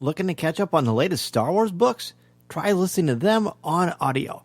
Looking to catch up on the latest Star Wars books? Try listening to them on audio.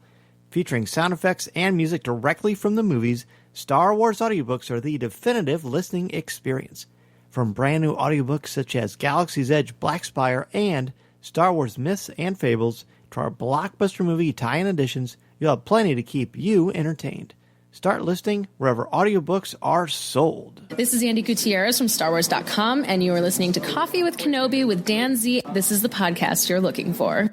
Featuring sound effects and music directly from the movies, Star Wars audiobooks are the definitive listening experience. From brand new audiobooks such as Galaxy's Edge, Black Spire, and Star Wars Myths and Fables, to our blockbuster movie tie-in editions, you'll have plenty to keep you entertained. Start listening wherever audiobooks are sold. This is Andy Gutierrez from StarWars.com, and you are listening to Coffee with Kenobi with Dan Z. This is the podcast you're looking for.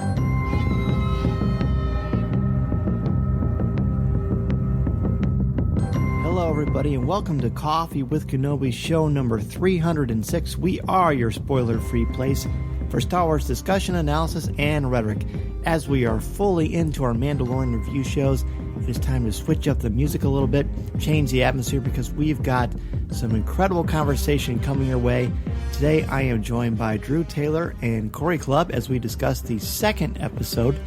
Hello, everybody, and welcome to Coffee with Kenobi, show number 306. We are your spoiler-free place for Star Wars discussion, analysis, and rhetoric. As we are fully into our Mandalorian review shows, it is time to switch up the music a little bit, change the atmosphere, because we've got some incredible conversation coming your way. Today, I am joined by Drew Taylor and Cory Clubb as we discuss the second episode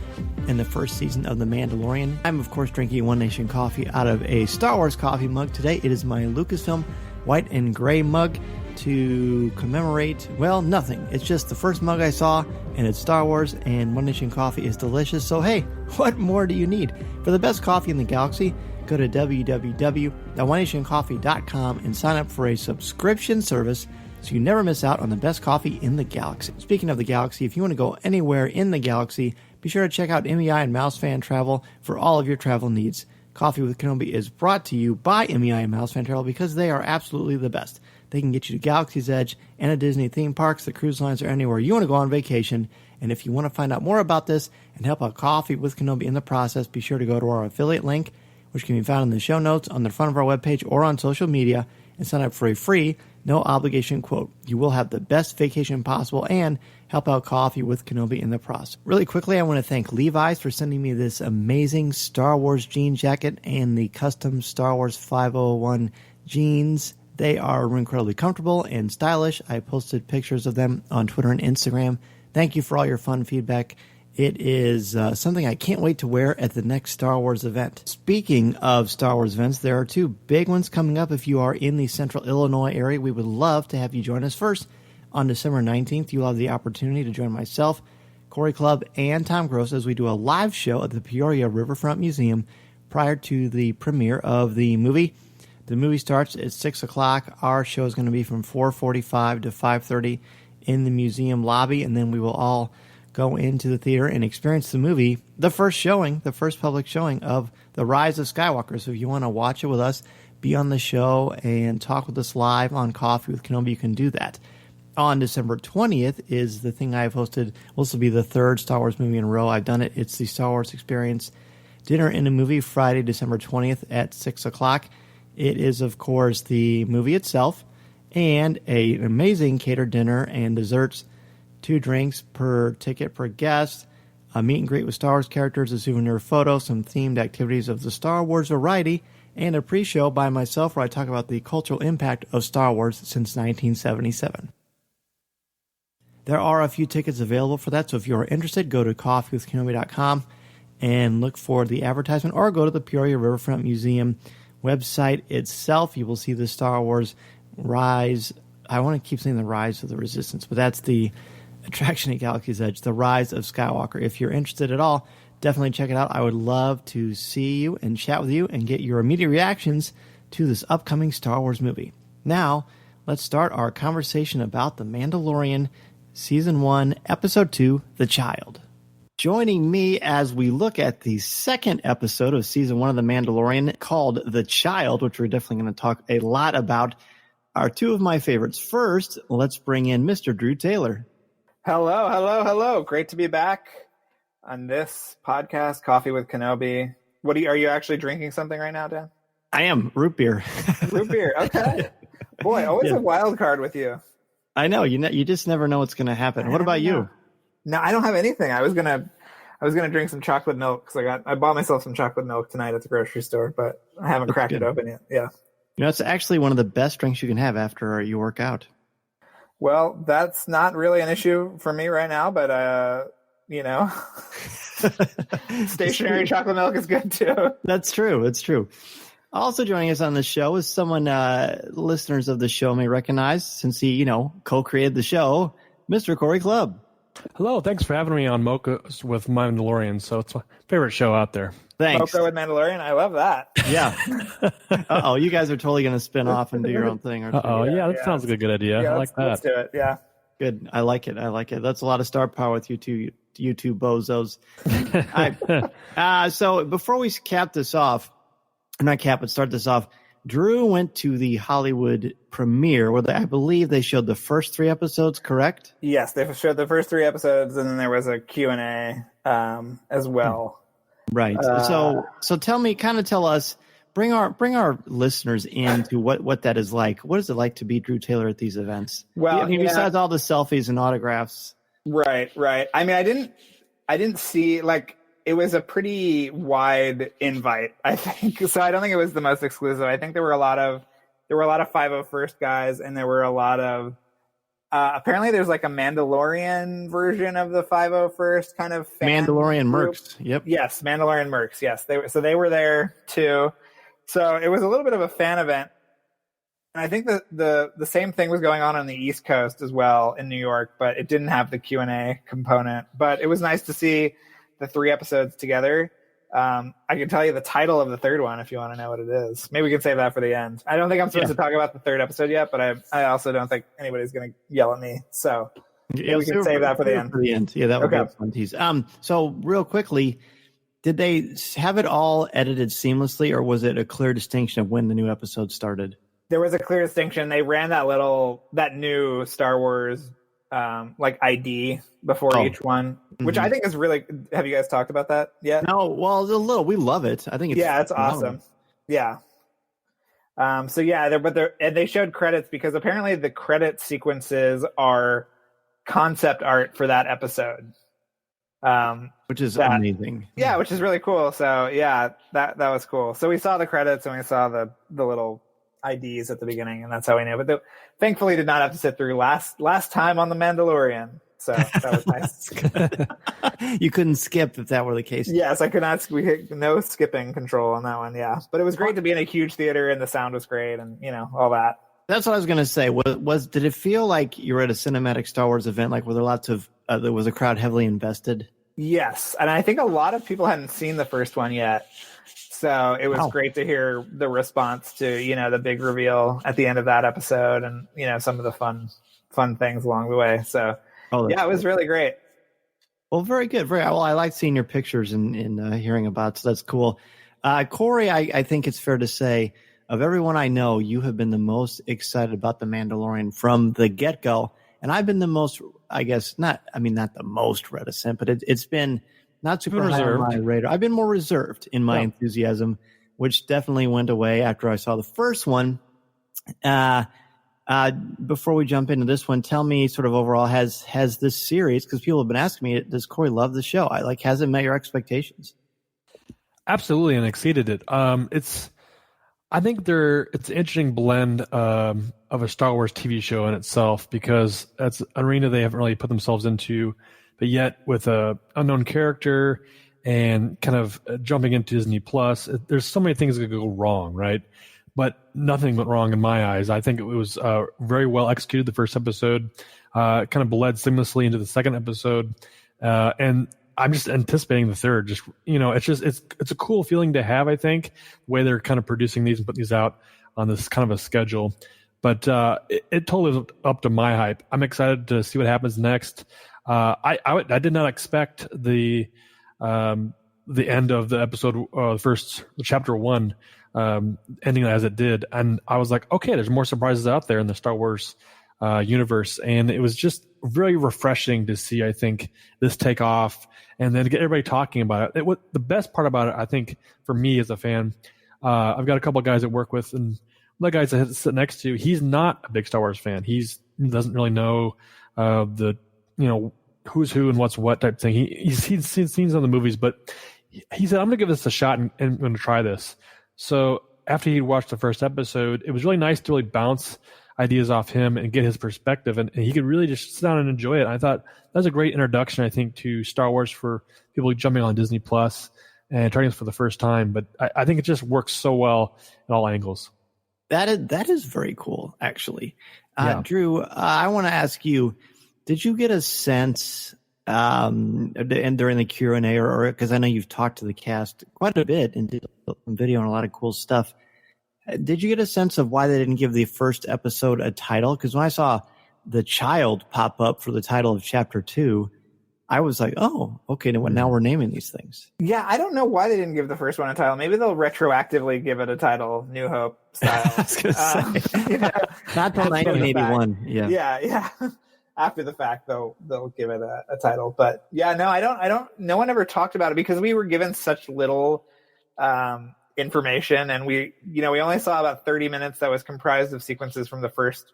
in the first season of The Mandalorian. I'm, of course, drinking One Nation coffee out of a Star Wars coffee mug. Today, it is my Lucasfilm white and gray mug to commemorate, well, nothing. It's just the first mug I saw, and it's Star Wars, and One Nation coffee is delicious. So, hey, what more do you need? For the best coffee in the galaxy, go to www.onenationcoffee.com and sign up for a subscription service so you never miss out on the best coffee in the galaxy. Speaking of the galaxy, if you want to go anywhere in the galaxy, be sure to check out MEI and Mousefan Travel for all of your travel needs. Coffee with Kenobi is brought to you by MEI and Mousefan Travel because they are absolutely the best. They can get you to Galaxy's Edge and a Disney theme parks, the cruise lines, or anywhere you want to go on vacation. And if you want to find out more about this and help out Coffee with Kenobi in the process, be sure to go to our affiliate link, which can be found in the show notes on the front of our webpage or on social media, and sign up for a free, no obligation quote. You will have the best vacation possible and help out Coffee with Kenobi in the process. Really quickly, I want to thank Levi's for sending me this amazing Star Wars jean jacket and the custom Star Wars 501 jeans. They are incredibly comfortable and stylish. I posted pictures of them on Twitter and Instagram. Thank you for all your fun feedback. It is something I can't wait to wear at the next Star Wars event. Speaking of Star Wars events, there are two big ones coming up. If you are in the central Illinois area, we would love to have you join us. First, on December 19th, you'll have the opportunity to join myself, Cory Clubb, and Tom Gross as we do a live show at the Peoria Riverfront Museum prior to the premiere of the movie. The movie starts at 6 o'clock. Our show is going to be from 4:45 to 5:30 in the museum lobby, and then we will all go into the theater and experience the movie, the first showing, the first public showing of The Rise of Skywalker. So if you want to watch it with us, be on the show, and talk with us live on Coffee with Kenobi, you can do that. On December 20th is the thing I've hosted. This will be the third Star Wars movie in a row I've done it. It's the Star Wars Experience Dinner in a Movie, Friday, December 20th at 6 o'clock. It is, of course, the movie itself and an amazing catered dinner and desserts, 2 drinks per ticket per guest, a meet and greet with Star Wars characters, a souvenir photo, some themed activities of the Star Wars variety, and a pre-show by myself where I talk about the cultural impact of Star Wars since 1977. There are a few tickets available for that, so if you're interested, go to coffeewithkenobi.com and look for the advertisement, or go to the Peoria Riverfront Museum website itself. You will see the Star Wars Rise. I want to keep saying the Rise of the Resistance, but that's the attraction at Galaxy's Edge, the Rise of Skywalker. If you're interested at all, definitely check it out. I would love to see you and chat with you and get your immediate reactions to this upcoming Star Wars movie. Now, let's start our conversation about The Mandalorian, Season 1, Episode 2, The Child. Joining me as we look at the second episode of Season 1 of The Mandalorian, called The Child, which we're definitely going to talk a lot about, are two of my favorites. First, let's bring in Mr. Drew Taylor. Hello. Great to be back on this podcast, Coffee with Kenobi. Are you actually drinking something right now, Dan? I am. Root beer. Root beer, okay. Boy, always a wild card with you. I know. You just never know what's going to happen. What about you? No, I don't have anything. I was gonna drink some chocolate milk because I bought myself some chocolate milk tonight at the grocery store, but I haven't cracked it open yet. Yeah. It's actually one of the best drinks you can have after you work out. Well, that's not really an issue for me right now, but stationary chocolate milk is good too. That's true. It's true. Also joining us on the show is someone listeners of the show may recognize, since he, co-created the show, Mr. Cory Clubb. Hello, thanks for having me on Mocha's with Mandalorian. So it's my favorite show out there. Thanks. Mocha with Mandalorian. I love that. Yeah. Uh-oh, you guys are totally going to spin off and do your own thing. Aren't you? Oh, yeah, that sounds like a good idea. Yeah, I like let's that. do it. Yeah. Good. I like it. That's a lot of star power with you two bozos. So before we start this off, Drew went to the Hollywood premiere where I believe they showed the first 3 episodes, correct? Yes, they showed the first 3 episodes, and then there was a Q&A as well. Right. So tell us, bring our listeners into what that is like. What is it like to be Drew Taylor at these events? Well, besides all the selfies and autographs. Right. I mean, I didn't see, like, it was a pretty wide invite, I think. So I don't think it was the most exclusive. I think there were a lot of 501st guys, and there were a lot of apparently there's like a Mandalorian version of the 501st kind of fan Mandalorian group. Mercs. Yep. Yes, Mandalorian Mercs. Yes, they were there too. So it was a little bit of a fan event. And I think that the same thing was going on the East Coast as well in New York, but it didn't have the Q&A component. But it was nice to see the 3 episodes together. I can tell you the title of the 3rd one if you want to know what it is. Maybe we can save that for the end. I don't think I'm supposed to talk about the 3rd episode yet, but I also don't think anybody's going to yell at me. So we can save that for the end. Yeah, that would be a fun tease. So real quickly, did they have it all edited seamlessly, or was it a clear distinction of when the new episode started? There was a clear distinction. They ran that new Star Wars like ID before each one, which I think is really. Have you guys talked about that yet? No. Well, a little. We love it. I think it's it's awesome. Yeah. So yeah, and they showed credits because apparently the credit sequences are concept art for that episode. Which is amazing. Yeah, which is really cool. So yeah, that was cool. So we saw the credits and we saw the little IDs at the beginning, and that's how we knew. But thankfully, did not have to sit through last time on the Mandalorian. So that was nice. You couldn't skip if that were the case. Yes, I could not. We had no skipping control on that one. Yeah, but it was great to be in a huge theater, and the sound was great, and all that. That's what I was going to say. Did it feel like you were at a cinematic Star Wars event? Like, were there lots of there was a crowd heavily invested? Yes, and I think a lot of people hadn't seen the first one yet. So it was great to hear the response to, the big reveal at the end of that episode and, some of the fun things along the way. So, it was really great. Well, very good. Very well. I like seeing your pictures and hearing about it. So that's cool. Cory, I think it's fair to say, of everyone I know, you have been the most excited about The Mandalorian from the get-go. And I've been the most, I guess, not the most reticent, but it's been not super reserved on my radar. I've been more reserved in my enthusiasm, which definitely went away after I saw the first one. Before we jump into this one, tell me sort of overall, has this series, because people have been asking me, does Cory love the show? Has it met your expectations? Absolutely, and exceeded it. I think it's an interesting blend of a Star Wars TV show in itself, because that's an arena they haven't really put themselves into. But yet, with a unknown character and kind of jumping into Disney Plus, there's so many things that could go wrong, right? But nothing went wrong in my eyes. I think it was very well executed. The first episode kind of bled seamlessly into the second episode, and I'm just anticipating the third. Just it's a cool feeling to have. I think the way they're kind of producing these and putting these out on this kind of a schedule. But it totally lived up to my hype. I'm excited to see what happens next. I did not expect the end of the episode, chapter 1, ending as it did, and I was like, okay, there's more surprises out there in the Star Wars universe, and it was just very refreshing to see. I think this take off, and then to get everybody talking about it. What the best part about it, I think, for me as a fan, I've got a couple of guys I work with, and one of the guys I sit next to, he's not a big Star Wars fan. He doesn't really know the who's who and what's what type thing. He's seen scenes on the movies, but he said, I'm going to give this a shot and I'm going to try this. So after he watched the first episode, it was really nice to really bounce ideas off him and get his perspective. And he could really just sit down and enjoy it. And I thought that was a great introduction, I think, to Star Wars for people jumping on Disney Plus and trying this for the first time. But I think it just works so well at all angles. That is very cool, actually. Drew, I want to ask you, did you get a sense and during the Q&A, or because I know you've talked to the cast quite a bit and did some video and a lot of cool stuff. Did you get a sense of why they didn't give the first episode a title? Because when I saw the child pop up for the title of Chapter 2, I was like, oh, okay, now we're naming these things. Yeah, I don't know why they didn't give the first one a title. Maybe they'll retroactively give it a title, New Hope style. I was going to say. Not till 1981. Yeah. After the fact, they'll give it a title. But yeah, no, no one ever talked about it because we were given such little information, and we only saw about 30 minutes that was comprised of sequences from the first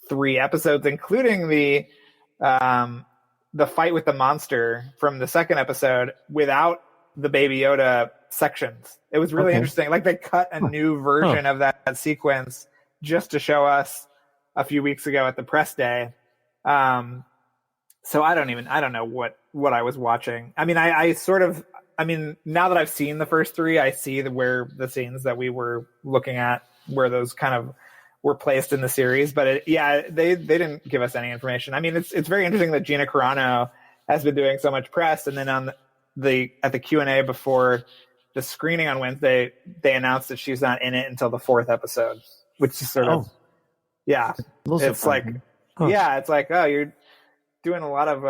3 episodes, including the fight with the monster from the second episode without the Baby Yoda sections. It was really interesting. Like, they cut a new version of that sequence just to show us a few weeks ago at the press day. So I don't know what I was watching. I mean, I mean, now that I've seen the first 3, I see where the scenes that we were looking at, where those kind of were placed in the series. But they didn't give us any information. I mean, it's very interesting that Gina Carano has been doing so much press, and then at the Q&A before the screening on Wednesday, they announced that she's not in it until the 4th episode, which is sort of it's like it's like, oh, you're doing a lot of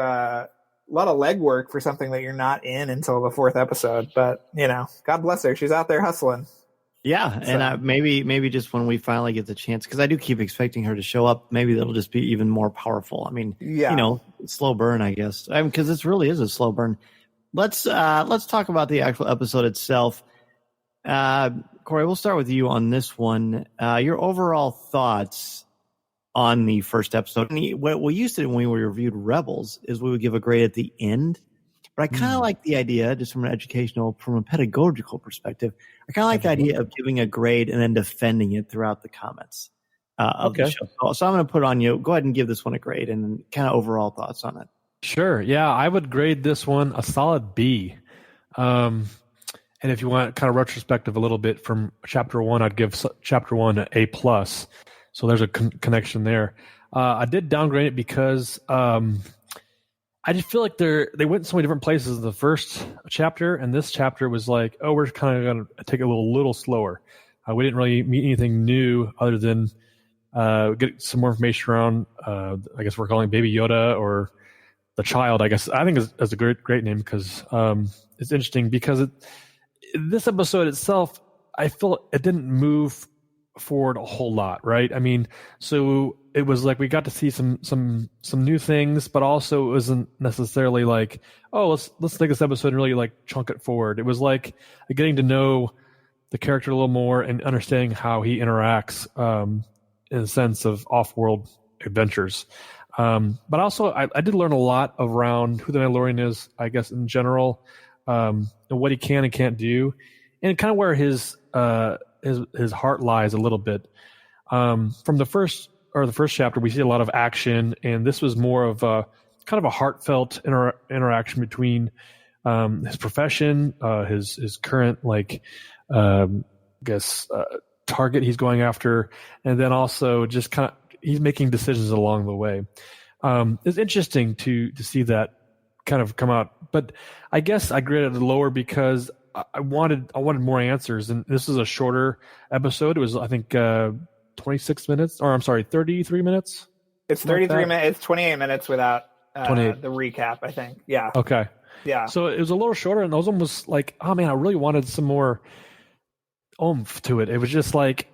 legwork for something that you're not in until the 4th episode. But God bless her, she's out there hustling. Yeah, so. And maybe just when we finally get the chance, because I do keep expecting her to show up, maybe that'll just be even more powerful. I mean, slow burn, I guess. I mean, because this really is a slow burn. Let's talk about the actual episode itself. Cory, we'll start with you on this one. Your overall thoughts on the first episode. What we used to do when we reviewed Rebels is we would give a grade at the end. But I kind of like the idea, just from a pedagogical perspective, I kind of like the idea of giving a grade and then defending it throughout the comments of the show. So I'm going to put it on you. Go ahead and give this one a grade and kind of overall thoughts on it. Sure. Yeah, I would grade this one a solid B. And if you want kind of retrospective a little bit from Chapter 1, I'd give Chapter 1 an A+. So there's a connection there. I did downgrade it because I just feel like they went so many different places in the first chapter, and this chapter was like, oh, we're kind of going to take it a little slower. We didn't really meet anything new other than get some more information around, I guess we're calling Baby Yoda or the child, I guess. I think is a great name because it's interesting because this episode itself, I feel it didn't move forward a whole lot, right? I mean, so it was like we got to see some new things, but also it wasn't necessarily like, oh, let's take this episode and really like chunk it forward. It was like getting to know the character a little more and understanding how he interacts in a sense of off-world adventures. But also I did learn a lot around who the Mandalorian is, I guess, in general, and what he can and can't do, and kind of where his heart lies a little bit. From the first chapter, we see a lot of action, and this was more of a kind of a heartfelt interaction between his profession, his current target he's going after, and then also just kind of he's making decisions along the way. It's interesting to see that kind of come out, but I guess I graded it lower because I wanted more answers, and this is a shorter episode. It was, I think, 26 minutes, or I'm sorry, 33 minutes. It's 33 minutes. It's 28 minutes without the recap, I think. Yeah. Okay. Yeah. So it was a little shorter, and I was almost like, oh man, I really wanted some more oomph to it. It was just like,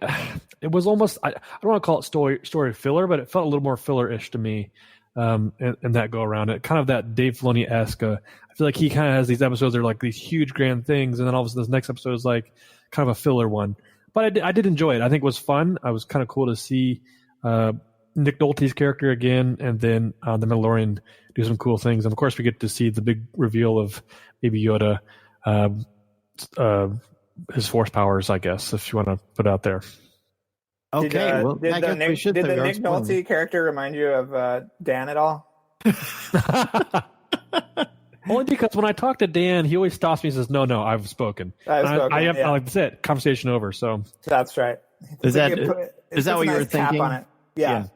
it was almost, I don't want to call it story filler, but it felt a little more filler-ish to me. In that go around it, kind of that Dave Filoni-esque. I feel like he kind of has these episodes that are like these huge grand things, and then all of a sudden this next episode is like kind of a filler one. But I did enjoy it. I think it was fun. It was kind of cool to see Nick Nolte's character again, and then the Mandalorian do some cool things. And of course, we get to see the big reveal of Baby Yoda, his force powers, I guess, if you want to put it out there. Okay. Did the Nick Nolte character remind you of Dan at all? Only because when I talk to Dan, he always stops me and says, "No, I've spoken." That's it. Conversation over. So that's right. Is that what you were thinking? On it. Yeah.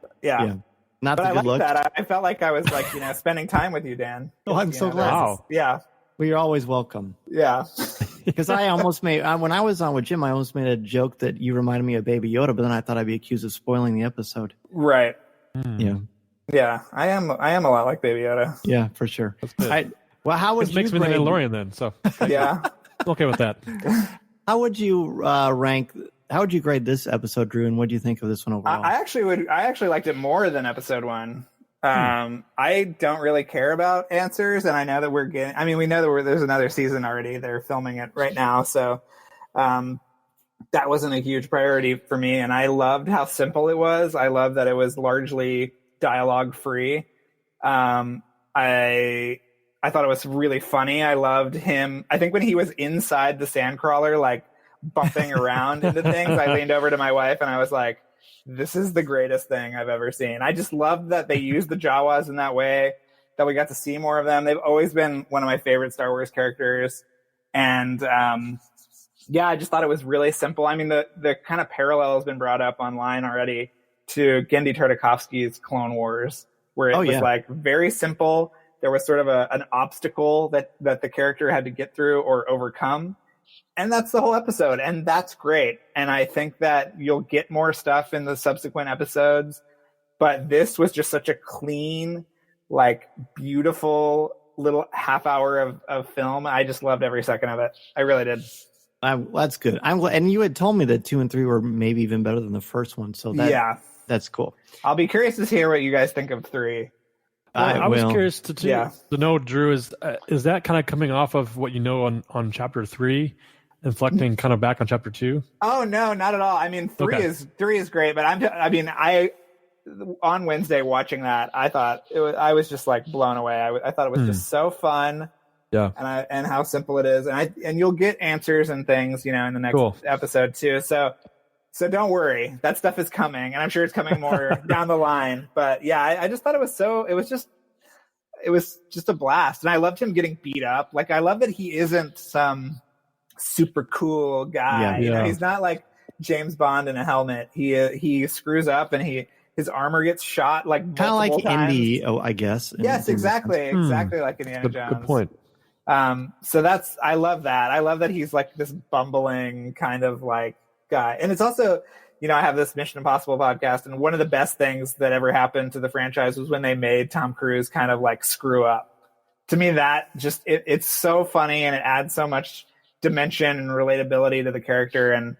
Not But the I good like looks. that. I felt like I was like, spending time with you, Dan. Oh, I'm so glad. Wow. Yeah. Well, you're always welcome. Yeah. Because I almost made, when I was on with Jim, I almost made a joke that you reminded me of Baby Yoda, but then I thought I'd be accused of spoiling the episode. Right. Yeah. Yeah. I am a lot like Baby Yoda. Yeah, for sure. good. Well, how would This you makes me the grade, Mandalorian then, so Yeah. I'm okay with that. how would you how would you grade this episode, Drew, and what do you think of this one overall? I actually liked it more than episode 1. I don't really care about answers, and I know that we know that there's another season already. They're filming it right now, so that wasn't a huge priority for me, and I loved how simple it was. I loved that it was largely dialogue free. I thought it was really funny. I loved him. I think when he was inside the sandcrawler, like bumping around into things, I leaned over to my wife and I was like, this is the greatest thing I've ever seen. I just loved that they used the Jawas in that way, that we got to see more of them. They've always been one of my favorite Star Wars characters. And I just thought it was really simple. I mean, the kind of parallel has been brought up online already to Genndy Tartakovsky's Clone Wars, where it was like very simple. There was sort of an obstacle that the character had to get through or overcome. And that's the whole episode. And that's great. And I think that you'll get more stuff in the subsequent episodes. But this was just such a clean, like, beautiful little half hour of film. I just loved every second of it. I really did. That's good. I'm glad. And you had told me that 2 and 3 were maybe even better than the first one. So that's cool. I'll be curious to hear what you guys think of 3. I was curious to know, Drew, is that kind of coming off of what you know on chapter 3, inflecting kind of back on chapter 2? Oh no, not at all. I mean, 3 is great, but I on Wednesday watching that, I was just like blown away. I thought it was just so fun. Yeah. And how simple it is. And you'll get answers and things, in the next episode too. So don't worry, that stuff is coming, and I'm sure it's coming more down the line. But yeah, I just thought it was just a blast. And I loved him getting beat up. Like, I love that he isn't some super cool guy. Yeah. He's not like James Bond in a helmet. He screws up and his armor gets shot like kind of like times. Indy, I guess. Yes, exactly like Indiana Jones. Good point. So I love that. I love that he's like this bumbling kind of like guy. And it's also, I have this Mission Impossible podcast, and one of the best things that ever happened to the franchise was when they made Tom Cruise kind of like screw up. To me, that just, it's so funny, and it adds so much dimension and relatability to the character. And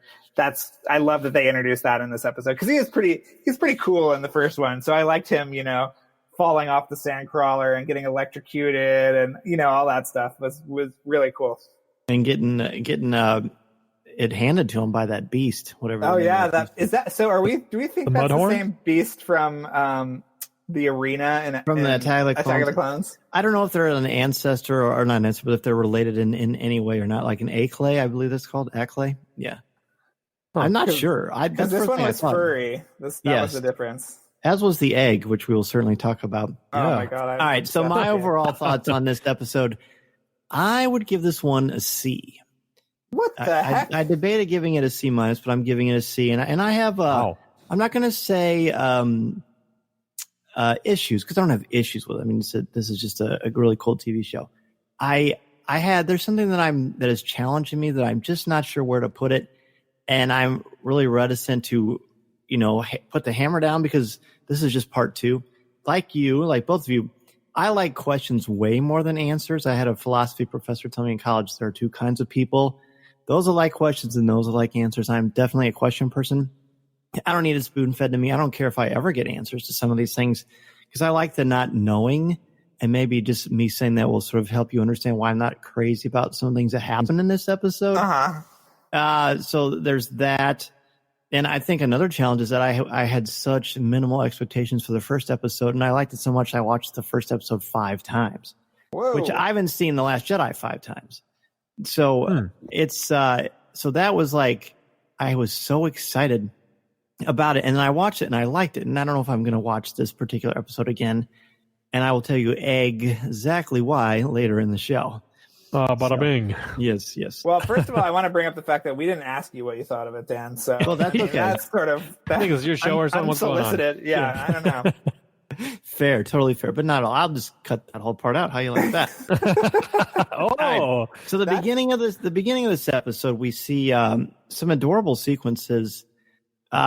I love that they introduced that in this episode, because he's pretty cool in the first one. So I liked him, falling off the sandcrawler and getting electrocuted, and all that stuff was really cool. And getting it handed to him by that beast, whatever. Oh yeah, so do we think that's the same beast from the arena and from the Attack of the Clones? I don't know if they're an ancestor or not an ancestor, but if they're related in any way or not. Like an Aclay, I believe that's called Aclay. Yeah, I'm not sure. Because this one was furry. That was the difference. As was the egg, which we will certainly talk about. Oh my god! All right, so my overall thoughts on this episode, I would give this one a C. What the heck? I debated giving it a C-, but I'm giving it a C. And I have I'm not going to say issues, because I don't have issues with it. I mean, this is just a really cool TV show. There's something that is challenging me that I'm just not sure where to put it, and I'm really reticent to put the hammer down, because this is just part 2. Like both of you, I like questions way more than answers. I had a philosophy professor tell me in college there are 2 kinds of people. Those are like questions and those are like answers. I'm definitely a question person. I don't need it spoon fed to me. I don't care if I ever get answers to some of these things, because I like the not knowing, and maybe just me saying that will sort of help you understand why I'm not crazy about some things that happen in this episode. So there's that. And I think another challenge is that I had such minimal expectations for the first episode, and I liked it so much I watched the first episode 5 times. Whoa. Which I haven't seen The Last Jedi 5 times. So it's so that was like, I was so excited about it, and then I watched it and I liked it, and I don't know if I'm going to watch this particular episode again, and I will tell you exactly why later in the show. Bada bing. Yes. Well, first of all, I want to bring up the fact that we didn't ask you what you thought of it, Dan. So well, that's okay. That's sort of, I think it was your show or something. Unsolicited. Yeah, I don't know. fair, totally fair, but not all. I'll just cut that whole part out. How you like that? Oh, right. So the beginning of this episode, we see some adorable sequences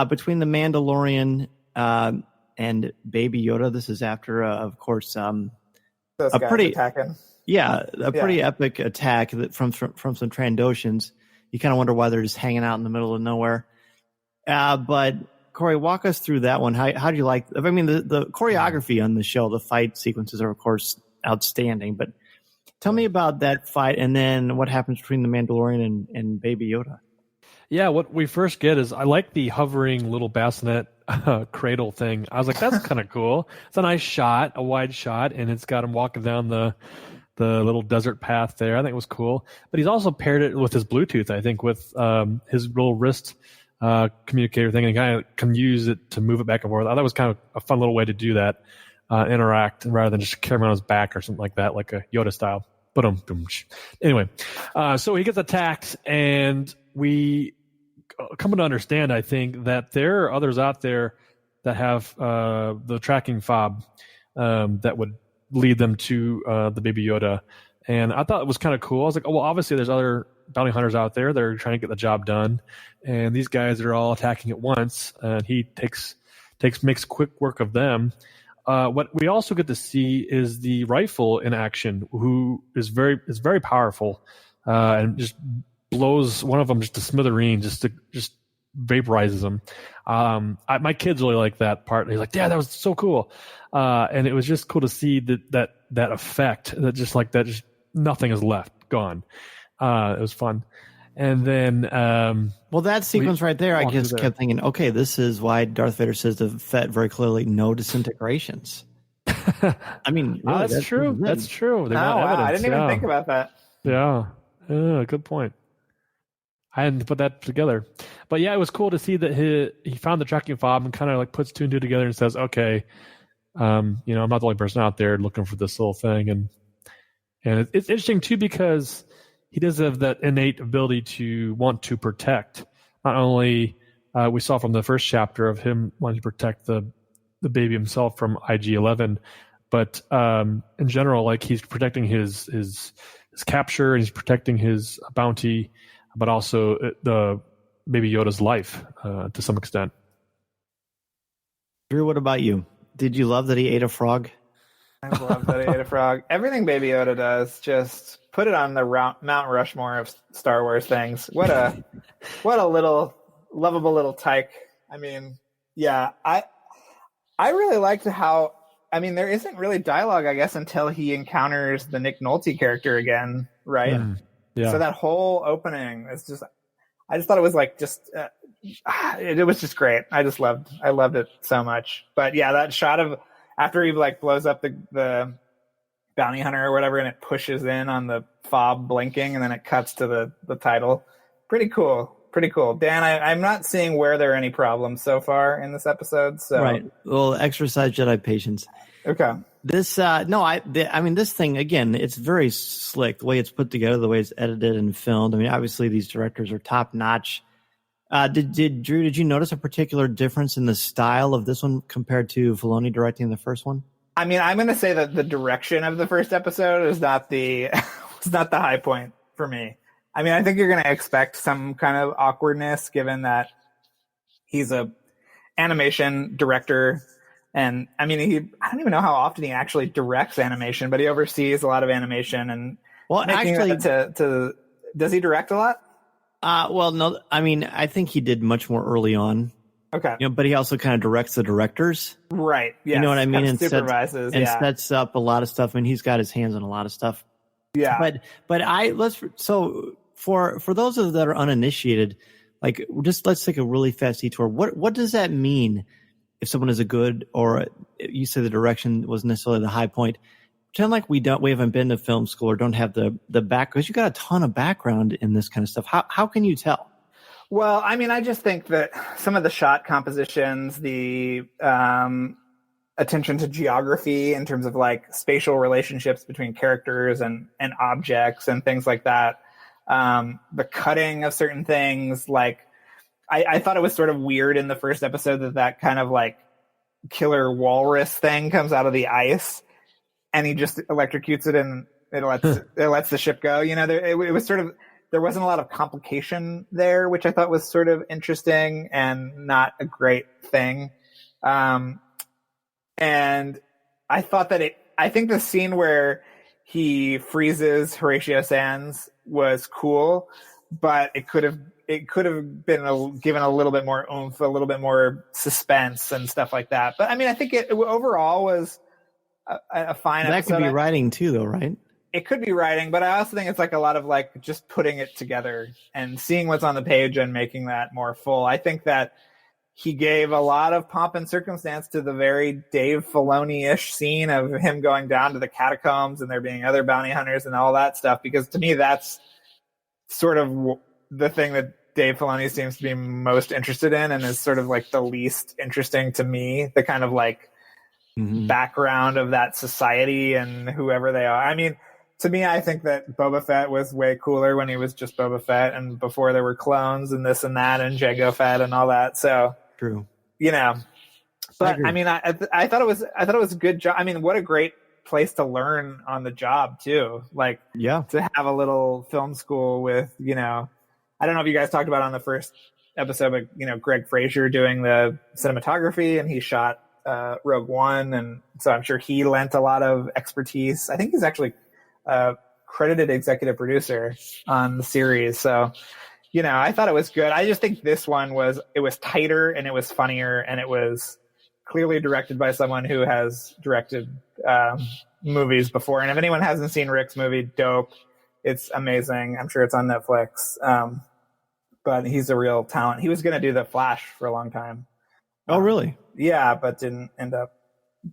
between the Mandalorian and Baby Yoda. This is after, of course, Those guys attacking. Pretty epic attack from some Trandoshans. You kind of wonder why they're just hanging out in the middle of nowhere. But Cory, walk us through that one. How do you like? I mean, the choreography on the show, the fight sequences are of course outstanding. But tell me about that fight, and then what happens between the Mandalorian and Baby Yoda. Yeah, what we first get is I like the hovering little bassinet cradle thing. I was like, that's kind of cool. It's a nice shot, a wide shot, and it's got him walking down the little desert path there. I think it was cool. But he's also paired it with his Bluetooth, I think, with his little wrist communicator thing, and kind of can use it to move it back and forth. I thought it was kind of a fun little way to do that, interact, rather than just carry him on his back or something like that, like a Yoda style. Anyway, so he gets attacked, and we come to understand, I think, that there are others out there that have the tracking fob that would lead them to the Baby Yoda. And I thought it was kind of cool. I was like, oh, well, obviously there's other bounty hunters out there that are trying to get the job done. And these guys are all attacking at once. And he makes quick work of them. What we also get to see is the rifle in action, who is very powerful, and just blows one of them just to smithereens, just vaporizes them. My kids really like that part. He's like, "Dad, that was so cool," and it was just cool to see that effect. That just like that, just nothing is left, gone. It was fun. And then, that sequence right there, I just kept thinking, okay, this is why Darth Vader says to Fett very clearly, no disintegrations. I mean, really, that's true. That's true. I didn't even think about that. Yeah. Good point. I hadn't put that together. But yeah, it was cool to see that he found the tracking fob and kind of like puts two and two together and says, okay, I'm not the only person out there looking for this little thing. And it's interesting too, because he does have that innate ability to want to protect. Not only we saw from the first chapter of him wanting to protect the baby himself from IG-11, but in general, like he's protecting his capture and he's protecting his bounty, but also the Baby Yoda's life to some extent. Drew, what about you? Did you love that he ate a frog? I love that he ate a frog. Everything Baby Yoda does, just put it on the Mount Rushmore of Star Wars things. What a little lovable little tyke. I mean, yeah, I really liked how. I mean, there isn't really dialogue, I guess, until he encounters the Nick Nolte character again, right? Yeah. So that whole opening is just. I just thought it was like it was just great. I loved it so much. But yeah, that shot of after he like blows up the bounty hunter or whatever, and it pushes in on the fob blinking, and then it cuts to the title. Pretty cool. Dan, I'm not seeing where there are any problems so far in this episode. So right, well, exercise Jedi patience. Okay. This this thing again, it's very slick the way it's put together, the way it's edited and filmed. I mean, obviously these directors are top notch. Drew, did you notice a particular difference in the style of this one compared to Filoni directing the first one? I mean, I'm going to say that the direction of the first episode is not the high point for me. I mean, I think you're going to expect some kind of awkwardness given that he's a animation director. And I mean, I don't even know how often he actually directs animation, but he oversees a lot of animation. And does he direct a lot? Well, no, I mean, I think he did much more early on. Okay. But he also kind of directs the directors. Right. Yeah. You know what I mean? And supervises. Sets up a lot of stuff. I mean, he's got his hands on a lot of stuff. Yeah. So for those of that are uninitiated, like just let's take a really fast detour. What does that mean if someone is a good, or you say the direction wasn't necessarily the high point? Pretend like we haven't been to film school or don't have the back, because you got a ton of background in this kind of stuff. How can you tell? Well, I mean, I just think that some of the shot compositions, the attention to geography in terms of like spatial relationships between characters and objects and things like that, the cutting of certain things, like I thought it was sort of weird in the first episode that kind of like killer walrus thing comes out of the ice, and he just electrocutes it, and it lets the ship go. You know, it was sort of, there wasn't a lot of complication there, which I thought was sort of interesting and not a great thing. And I thought that I think the scene where he freezes Horatio Sands was cool, but it could have been given a little bit more oomph, a little bit more suspense and stuff like that. But I mean, I think it overall was a fine episode. That could be writing too, though, right? It could be writing, but I also think it's like a lot of like just putting it together and seeing what's on the page and making that more full. I think that he gave a lot of pomp and circumstance to the very Dave Filoni-ish scene of him going down to the catacombs and there being other bounty hunters and all that stuff, because to me that's sort of the thing that Dave Filoni seems to be most interested in, and is sort of like the least interesting to me, the kind of like background of that society and whoever they are. I mean, to me, I think that Boba Fett was way cooler when he was just Boba Fett, and before there were clones and this and that and Jango Fett and all that. So true, you know. But I mean, I thought it was a good job. I mean, what a great place to learn on the job too. Like, to have a little film school with, you know, I don't know if you guys talked about it on the first episode, but you know, Greg Fraser doing the cinematography, and he shot Rogue One, and so I'm sure he lent a lot of expertise. I think he's actually credited executive producer on the series. So, you know, I thought it was good. I just think this one was tighter and it was funnier, and it was clearly directed by someone who has directed movies before. And if anyone hasn't seen Rick's movie, dope. It's amazing. I'm sure it's on Netflix. But he's a real talent. He was going to do The Flash for a long time. Oh, really? Yeah, but didn't end up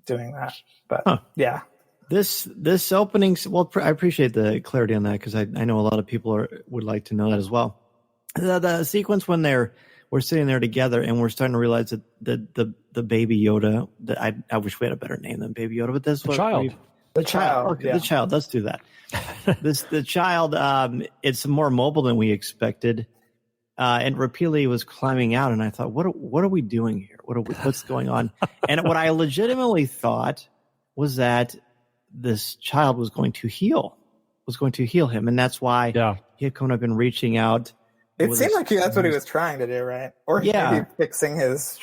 doing that. But yeah. This opening, well, I appreciate the clarity on that, because I know a lot of people would like to know that as well. The sequence when we're sitting there together and we're starting to realize that the baby Yoda, that I wish we had a better name than Baby Yoda, but this was the child. Okay, yeah. The child. Let's do that. The child. It's more mobile than we expected, and repeatedly was climbing out. And I thought, what are we doing here? What's going on? And what I legitimately thought was that this child was going to heal him, and that's why he had come up and reaching out. It seemed like that's what he was trying to do, right? Or maybe fixing his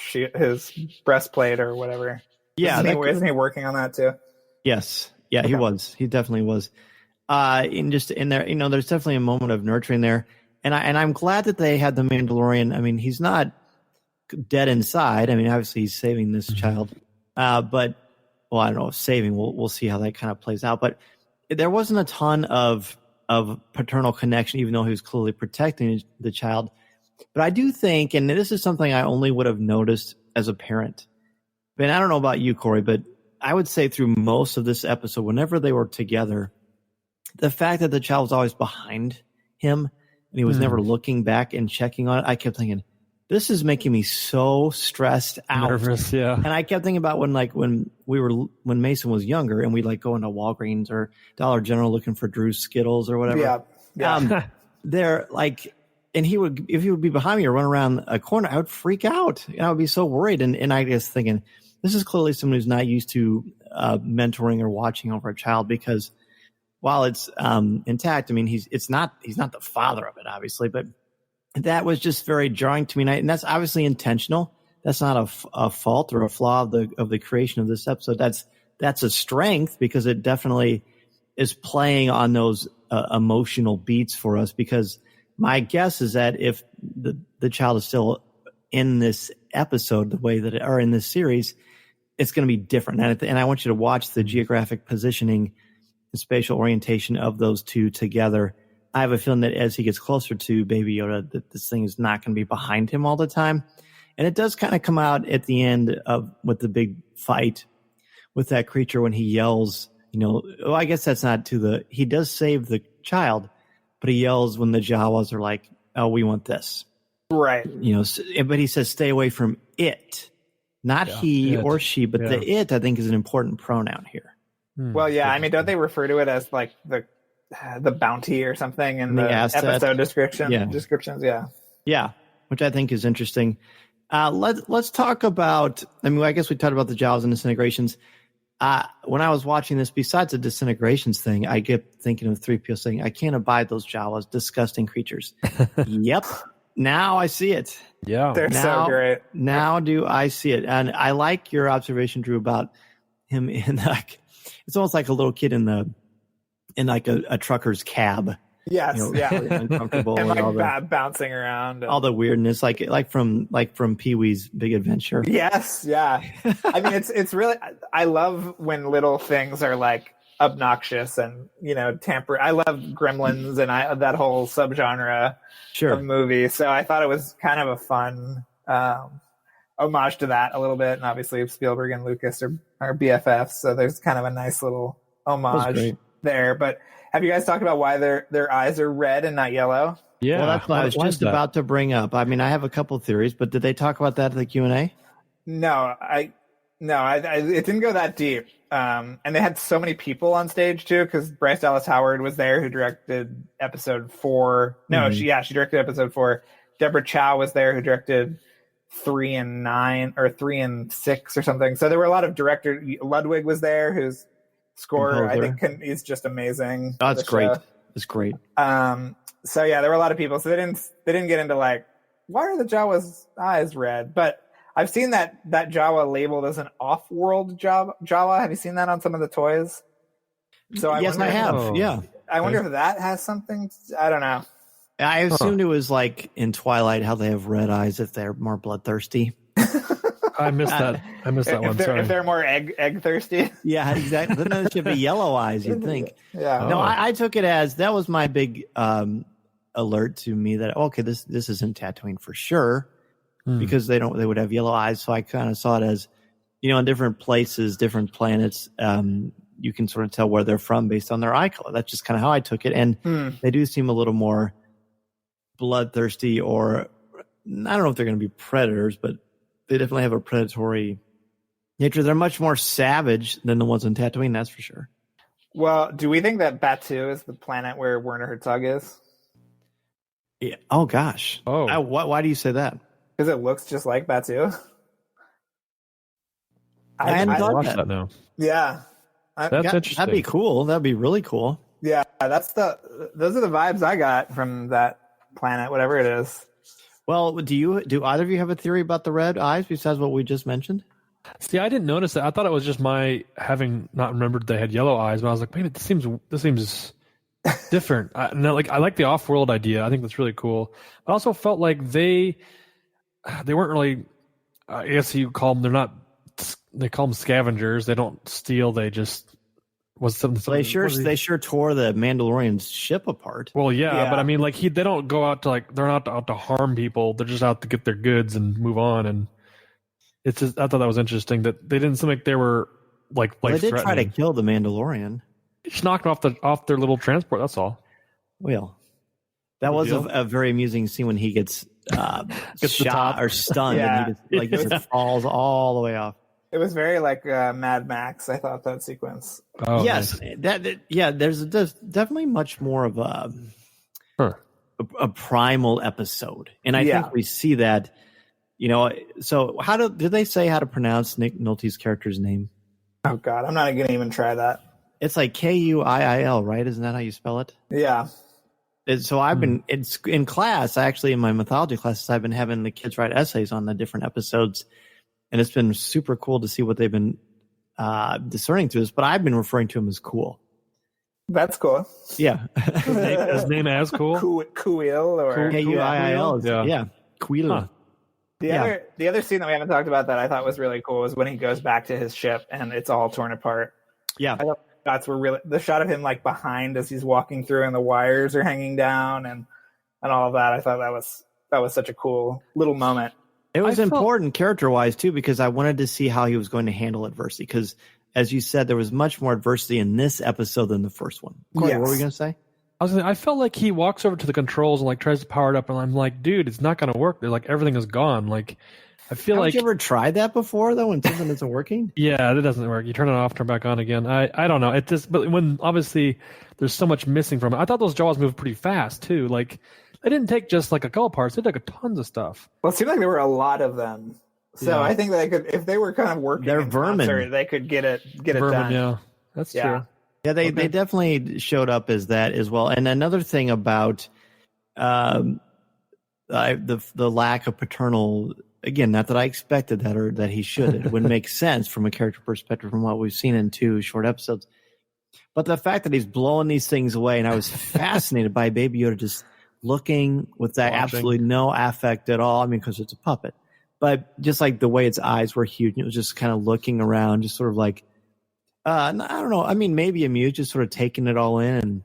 breastplate or whatever. Yeah, isn't he working on that too? Yes, yeah, okay. He was. He definitely was. In there, you know, there's definitely a moment of nurturing there, and I'm glad that they had the Mandalorian. I mean, he's not dead inside. I mean, obviously he's saving this child, but. Well, I don't know if saving. We'll see how that kind of plays out. But there wasn't a ton of paternal connection, even though he was clearly protecting the child. But I do think, and this is something I only would have noticed as a parent. And I don't know about you, Corey, but I would say through most of this episode, whenever they were together, the fact that the child was always behind him and he was never looking back and checking on it, I kept thinking, this is making me so stressed out. Nervous, yeah. And I kept thinking about when Mason was younger and we'd like go into Walgreens or Dollar General looking for Drew's Skittles or whatever. Yeah. They're like, and if he would be behind me or run around a corner, I would freak out. And I would be so worried. And I guess thinking, this is clearly someone who's not used to mentoring or watching over a child, because while it's intact, I mean, he's not the father of it, obviously, but that was just very jarring to me, and that's obviously intentional. That's not a fault or a flaw of the creation of this episode. That's a strength, because it definitely is playing on those emotional beats for us. Because my guess is that if the child is still in this episode, the way that or in this series, it's going to be different. And I want you to watch the geographic positioning and spatial orientation of those two together. I have a feeling that as he gets closer to Baby Yoda, that this thing is not going to be behind him all the time. And it does kind of come out at the end with the big fight with that creature when he yells, you know, I guess that's not he does save the child, but he yells when the Jawas are like, oh, we want this. Right. You know, but he says, stay away from it, not he it. Or she, but the it, I think, is an important pronoun here. Well, yeah. I mean, don't they refer to it as like the bounty or something in the episode descriptions? Yeah. Yeah, which I think is interesting. Let's talk about. I mean, I guess we talked about the Jawas and disintegrations. When I was watching this, besides the disintegrations thing, I get thinking of 3PO saying, "I can't abide those Jawas, disgusting creatures." Yep. Now I see it. Yeah, They're so great. Now do I see it? And I like your observation, Drew, about him in like it's almost like a little kid in like a trucker's cab. Yes, yeah, really uncomfortable and like all the, bouncing around, all the weirdness, like from Pee-wee's Big Adventure. Yes, yeah. I mean, it's really. I love when little things are like obnoxious and tamper. I love Gremlins and that whole subgenre of movie. So I thought it was kind of a fun homage to that a little bit. And obviously Spielberg and Lucas are BFFs, so there's kind of a nice little homage there. But have you guys talked about why their eyes are red and not yellow? Yeah, well, that's what I was just about to bring up. I mean, I have a couple of theories, but did they talk about that at the Q&A? No, it didn't go that deep. And they had so many people on stage too, because Bryce Dallas Howard was there, who directed episode 4. No, she directed episode 4. Deborah Chow was there, who directed 3 and 9 or 3 and 6 or something. So there were a lot of directors. Ludwig was there, whose score Composer. I think is just amazing. Oh, that's great. It's great. So yeah, there were a lot of people. So they didn't get into like, why are the Jawa's eyes red? But I've seen that Jawa labeled as an off-world Jawa. Have you seen that on some of the toys? So I have. Yeah. I wonder if that has something. I don't know. I assumed it was like in Twilight, how they have red eyes if they're more bloodthirsty. I missed that. I missed that one. Sorry. If they're more egg thirsty. Yeah, exactly. Then there should be yellow eyes, you'd think. Yeah. No, I took it as that was my big alert to me that this isn't Tatooine for sure, because they would have yellow eyes. So I kind of saw it as, in different places, different planets, you can sort of tell where they're from based on their eye color. That's just kind of how I took it, and they do seem a little more bloodthirsty, or I don't know if they're going to be predators, but they definitely have a predatory nature. They're much more savage than the ones on Tatooine, that's for sure. Well, do we think that Batuu is the planet where Werner Herzog is? Yeah. Oh gosh. Oh. Why do you say that? Because it looks just like Batuu. I hadn't thought watch that. that now. Yeah. That's interesting. That'd be cool. That'd be really cool. Yeah, those are the vibes I got from that planet, whatever it is. Well, do either of you have a theory about the red eyes besides what we just mentioned? See, I didn't notice that. I thought it was just my having not remembered they had yellow eyes, but I was like, maybe this seems different. I like the off-world idea. I think that's really cool. I also felt like they weren't really. I guess you call them. They call them scavengers. They don't steal. They just They sure tore the Mandalorian's ship apart. Well, yeah. But I mean, they don't go out to they're not out to harm people. They're just out to get their goods and move on. And it's just, I thought that was interesting that they didn't seem like they were they did try to kill the Mandalorian. Just knocked off their little transport. That's all. Well, that was a very amusing scene when he gets shot or stunned, and he just falls all the way off. It was very like Mad Max. I thought that sequence. Oh, yes, nice. There's definitely much more of a primal episode, and I think we see that. So did they say how to pronounce Nick Nolte's character's name? Oh God, I'm not gonna even try that. It's like Kuiil, right? Isn't that how you spell it? Yeah. So I've been in class. Actually, in my mythology classes, I've been having the kids write essays on the different episodes. And it's been super cool to see what they've been discerning through this. But I've been referring to him as cool. That's cool. Yeah. His name as cool? Kuiil or Kuiil. Yeah. Kuiil. Huh. The other scene that we haven't talked about that I thought was really cool was when he goes back to his ship and it's all torn apart. Yeah. I thought the shots were really, the shot of him behind as he's walking through and the wires are hanging down and all of that. I thought that was such a cool little moment. It was important character-wise, too, because I wanted to see how he was going to handle adversity. Because, as you said, there was much more adversity in this episode than the first one. Cory, what were we going to say? I felt like he walks over to the controls and tries to power it up, and I'm like, dude, it's not going to work. They're everything is gone. I feel Have you ever tried that before, though, when something isn't working? Yeah, it doesn't work. You turn it off, turn it back on again. I don't know. But when obviously there's so much missing from it, I thought those Jawas moved pretty fast too. they didn't take just like a couple parts; they took a tons of stuff. Well, it seemed like there were a lot of them. So I think they could, if they were kind of working They're in vermin. concert, they could get it done. Yeah, that's true. Yeah, they definitely showed up as that as well. And another thing about the lack of paternal, again, not that I expected that or that he should. It wouldn't make sense from a character perspective from what we've seen in 2 short episodes. But the fact that he's blowing these things away, and I was fascinated by Baby Yoda just looking with that absolutely no affect at all. I mean, because it's a puppet. But just like the way its eyes were huge, and it was just kind of looking around, just sort of like, I don't know. I mean, maybe amused, just sort of taking it all in. And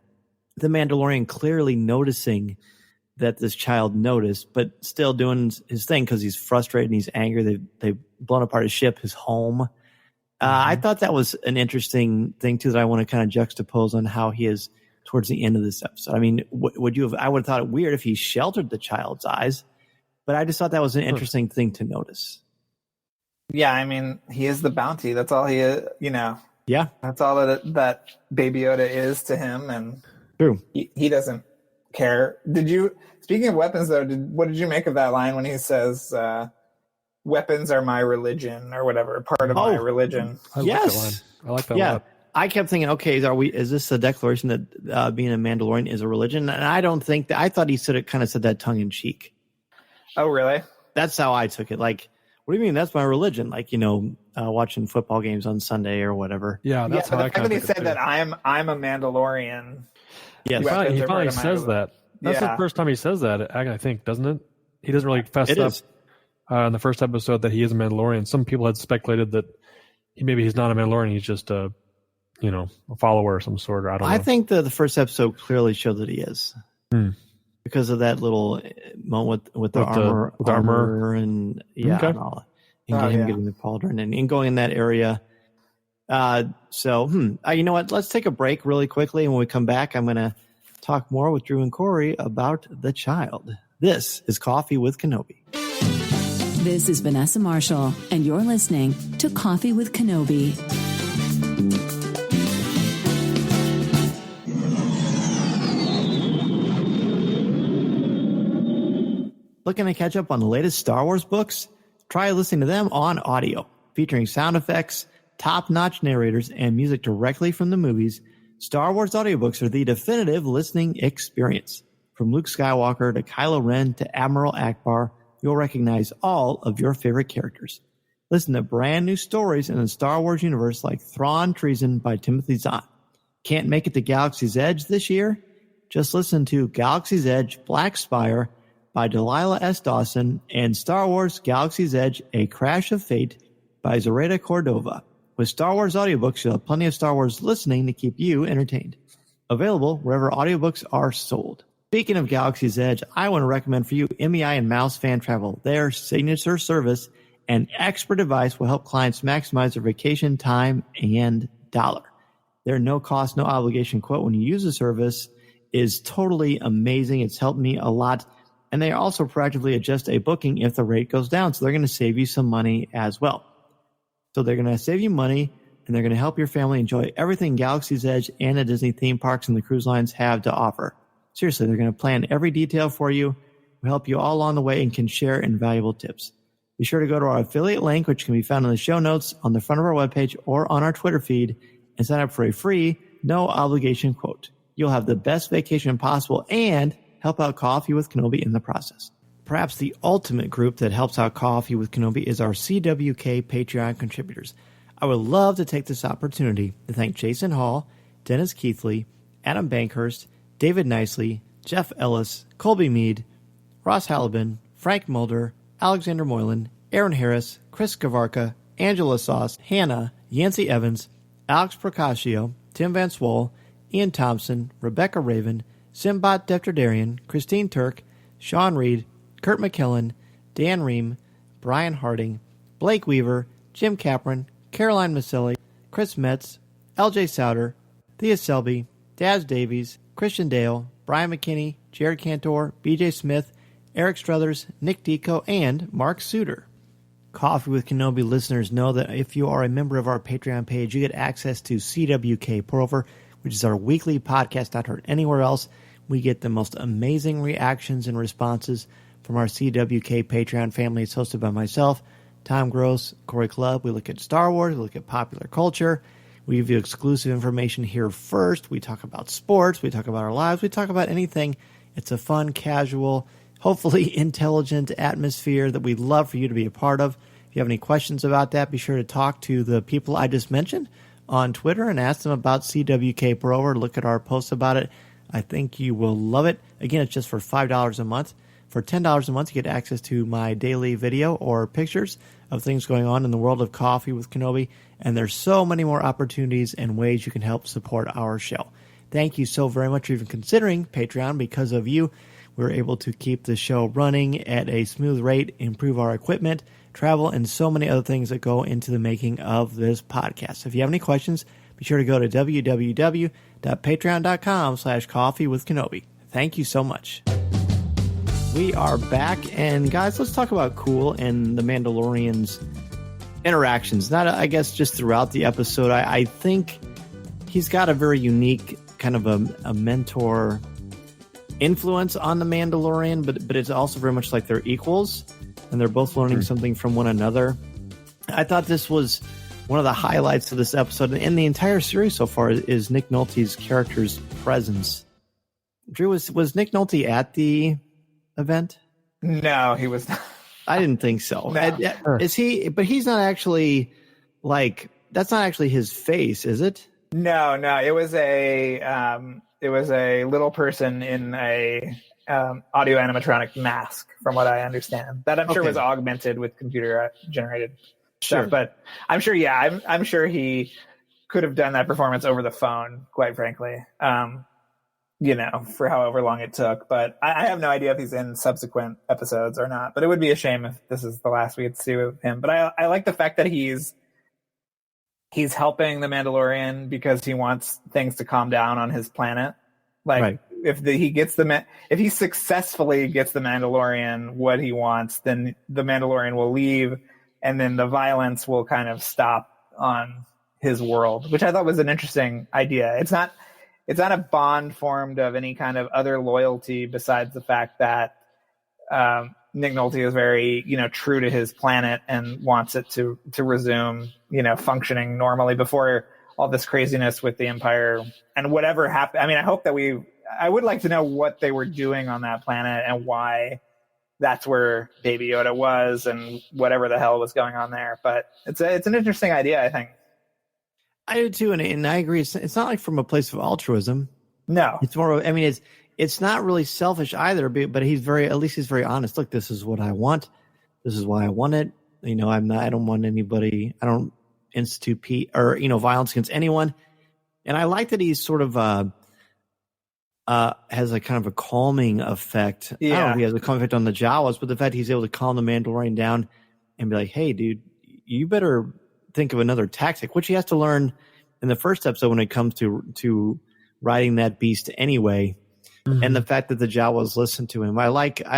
the Mandalorian clearly noticing that this child noticed, but still doing his thing because he's frustrated and he's angry. They've blown apart his ship, his home. I thought that was an interesting thing, too, that I want to kind of juxtapose on how he is towards the end of this episode. I mean, would you have? I would have thought it weird if he sheltered the child's eyes. But I just thought that was an interesting thing to notice. Yeah, I mean, he is the bounty. That's all he is, Yeah. That's all that Baby Yoda is to him, and True. He doesn't care. Speaking of weapons, though, what did you make of that line when he says, weapons are my religion, or whatever, part of my religion? I like that line. I like that a lot. I kept thinking, okay, is this a declaration that being a Mandalorian is a religion? And I don't think that. I thought he kind of said that tongue in cheek. Oh, really? That's how I took it. Like, what do you mean? That's my religion. Like, watching football games on Sunday or whatever. Yeah, that's how I kind of think he said that I'm a Mandalorian. Yeah, he finally says that. That's the first time he says that, I think, doesn't it? He doesn't really fess up in the first episode that he is a Mandalorian. Some people had speculated that he's not a Mandalorian. He's just a follower of some sort. Or I don't know. I think the first episode clearly showed that he is. Because of that little moment with the armor and and all, and him getting the pauldron and going in that area. You know what? Let's take a break really quickly, and when we come back, I'm going to talk more with Drew and Cory about the child. This is Coffee with Kenobi. This is Vanessa Marshall, and you're listening to Coffee with Kenobi. Looking to catch up on the latest Star Wars books? Try listening to them on audio. Featuring sound effects, top-notch narrators, and music directly from the movies, Star Wars audiobooks are the definitive listening experience. From Luke Skywalker to Kylo Ren to Admiral Akbar, you'll recognize all of your favorite characters. Listen to brand new stories in the Star Wars universe like Thrawn Treason by Timothy Zahn. Can't make it to Galaxy's Edge this year? Just listen to Galaxy's Edge Black Spire by Delilah S. Dawson, and Star Wars Galaxy's Edge, A Crash of Fate by Zoraida Cordova. With Star Wars audiobooks, you'll have plenty of Star Wars listening to keep you entertained. Available wherever audiobooks are sold. Speaking of Galaxy's Edge, I want to recommend for you MEI and Mouse Fan Travel. Their signature service and expert advice will help clients maximize their vacation time and dollar. Their no-cost, no-obligation quote when you use the service is totally amazing. It's helped me a lot. And they also proactively adjust a booking if the rate goes down. So they're going to save you some money as well. So they're going to save you money, and they're going to help your family enjoy everything Galaxy's Edge and the Disney theme parks and the cruise lines have to offer. Seriously, they're going to plan every detail for you, will help you all along the way, and can share invaluable tips. Be sure to go to our affiliate link, which can be found in the show notes on the front of our webpage or on our Twitter feed, and sign up for a free, no-obligation quote. You'll have the best vacation possible and help out Coffee with Kenobi in the process. Perhaps the ultimate group that helps out Coffee with Kenobi is our CWK Patreon contributors. I would love to take this opportunity to thank Jason Hall, Dennis Keithley, Adam Bankhurst, David Nicely, Jeff Ellis, Colby Mead, Ross Halliban, Frank Mulder, Alexander Moylan, Aaron Harris, Chris Kavarka, Angela Sauce, Hannah, Yancey Evans, Alex Procasio, Tim Van Swol, Ian Thompson, Rebecca Raven, Simbat Defterdarian, Christine Turk, Sean Reed, Kurt McKellen, Dan Ream, Brian Harding, Blake Weaver, Jim Capron, Caroline Maselli, Chris Metz, LJ Souter, Thea Selby, Daz Davies, Christian Dale, Brian McKinney, Jared Cantor, BJ Smith, Eric Struthers, Nick Deco, and Mark Suter. Coffee with Kenobi listeners know that if you are a member of our Patreon page, you get access to CWK Pour Over, which is our weekly podcast not heard anywhere else, We get the most amazing reactions and responses from our CWK Patreon family. It's hosted by myself, Tom Gross, Cory Clubb. We look at Star Wars, we look at popular culture. We give you exclusive information here first. We talk about sports, we talk about our lives, we talk about anything. It's a fun, casual, hopefully intelligent atmosphere that we'd love for you to be a part of. If you have any questions about that, be sure to talk to the people I just mentioned on Twitter and ask them about CWK Pro or look at our posts about it. I think you will love it. Again, it's just for $5 a month. For $10 a month, you get access to my daily video or pictures of things going on in the world of Coffee with Kenobi. And there's so many more opportunities and ways you can help support our show. Thank you so very much for even considering Patreon. Because of you, we're able to keep the show running at a smooth rate, improve our equipment, travel, and so many other things that go into the making of this podcast. So if you have any questions, be sure to go to www.patreon.com/coffeewithkenobi. Thank you so much. We are back, and guys, let's talk about Cool and the Mandalorian's interactions. Not, I guess, just throughout the episode. I think he's got a very unique kind of a mentor influence on the Mandalorian, but it's also very much like they're equals, and they're both learning something from one another. I thought this was one of the highlights of this episode, and the entire series so far is Nick Nolte's character's presence. Drew, was Nick Nolte at the event? No, he was not. I didn't think so. No. Is he? But he's not actually that's not actually his face, is it? No. It was a little person in a audio animatronic mask, from what I understand. That I'm sure was augmented with computer generated stuff. But I'm sure, I'm sure he could have done that performance over the phone, quite frankly. For however long it took. But I have no idea if he's in subsequent episodes or not. But it would be a shame if this is the last we get to see of him. But I like the fact that he's helping the Mandalorian because he wants things to calm down on his planet. If he successfully gets the Mandalorian what he wants, then the Mandalorian will leave, and then the violence will kind of stop on his world, which I thought was an interesting idea. It's not a bond formed of any kind of other loyalty besides the fact that Nick Nolte is very, true to his planet and wants it to resume, functioning normally before all this craziness with the Empire and whatever happened. I mean, I would like to know what they were doing on that planet and why that's where Baby Yoda was and whatever the hell was going on there. But it's an interesting idea, I think. I do too, and I agree. It's not like from a place of altruism. No, it's more. It's not really selfish either. But he's very honest. Look, this is what I want. This is why I want it. I don't want anybody. I don't institute violence against anyone. And I like that he's sort of has a kind of a calming effect. Yeah, I don't know if he has a calming effect on the Jawas, but the fact he's able to calm the Mandalorian down and be like, "Hey, dude, you better think of another tactic," which he has to learn in the first episode when it comes to riding that beast anyway. Mm-hmm. And the fact that the Jawas listen to him. I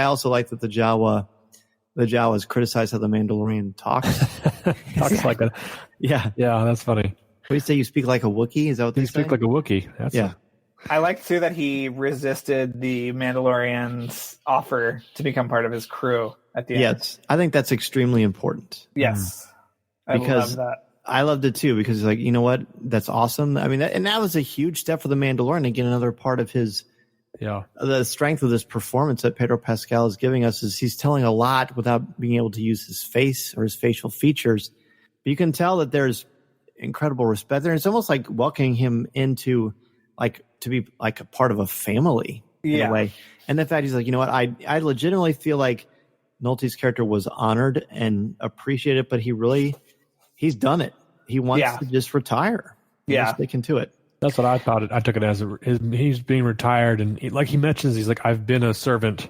also like that the Jawas criticize how the Mandalorian talks. Talks like a yeah, that's funny. What do you say? You speak like a Wookiee? Is that what they say? Speak like a Wookiee. I like too that he resisted the Mandalorian's offer to become part of his crew at the end. Yes, I think that's extremely important. Yes. Because I love that. I loved it too, because like, you know what? That's awesome. I mean, that was a huge step for the Mandalorian to get another part of his. Yeah. The strength of this performance that Pedro Pascal is giving us is he's telling a lot without being able to use his face or his facial features. But you can tell that there's incredible respect there. It's almost like welcoming him into to be like a part of a family in a way. And the fact he's like, you know what? I legitimately feel like Nolte's character was honored and appreciated, but he's done it. He wants to just retire. He's sticking to it. That's what I thought. I took it as he's being retired, and he mentions, he's like, I've been a servant.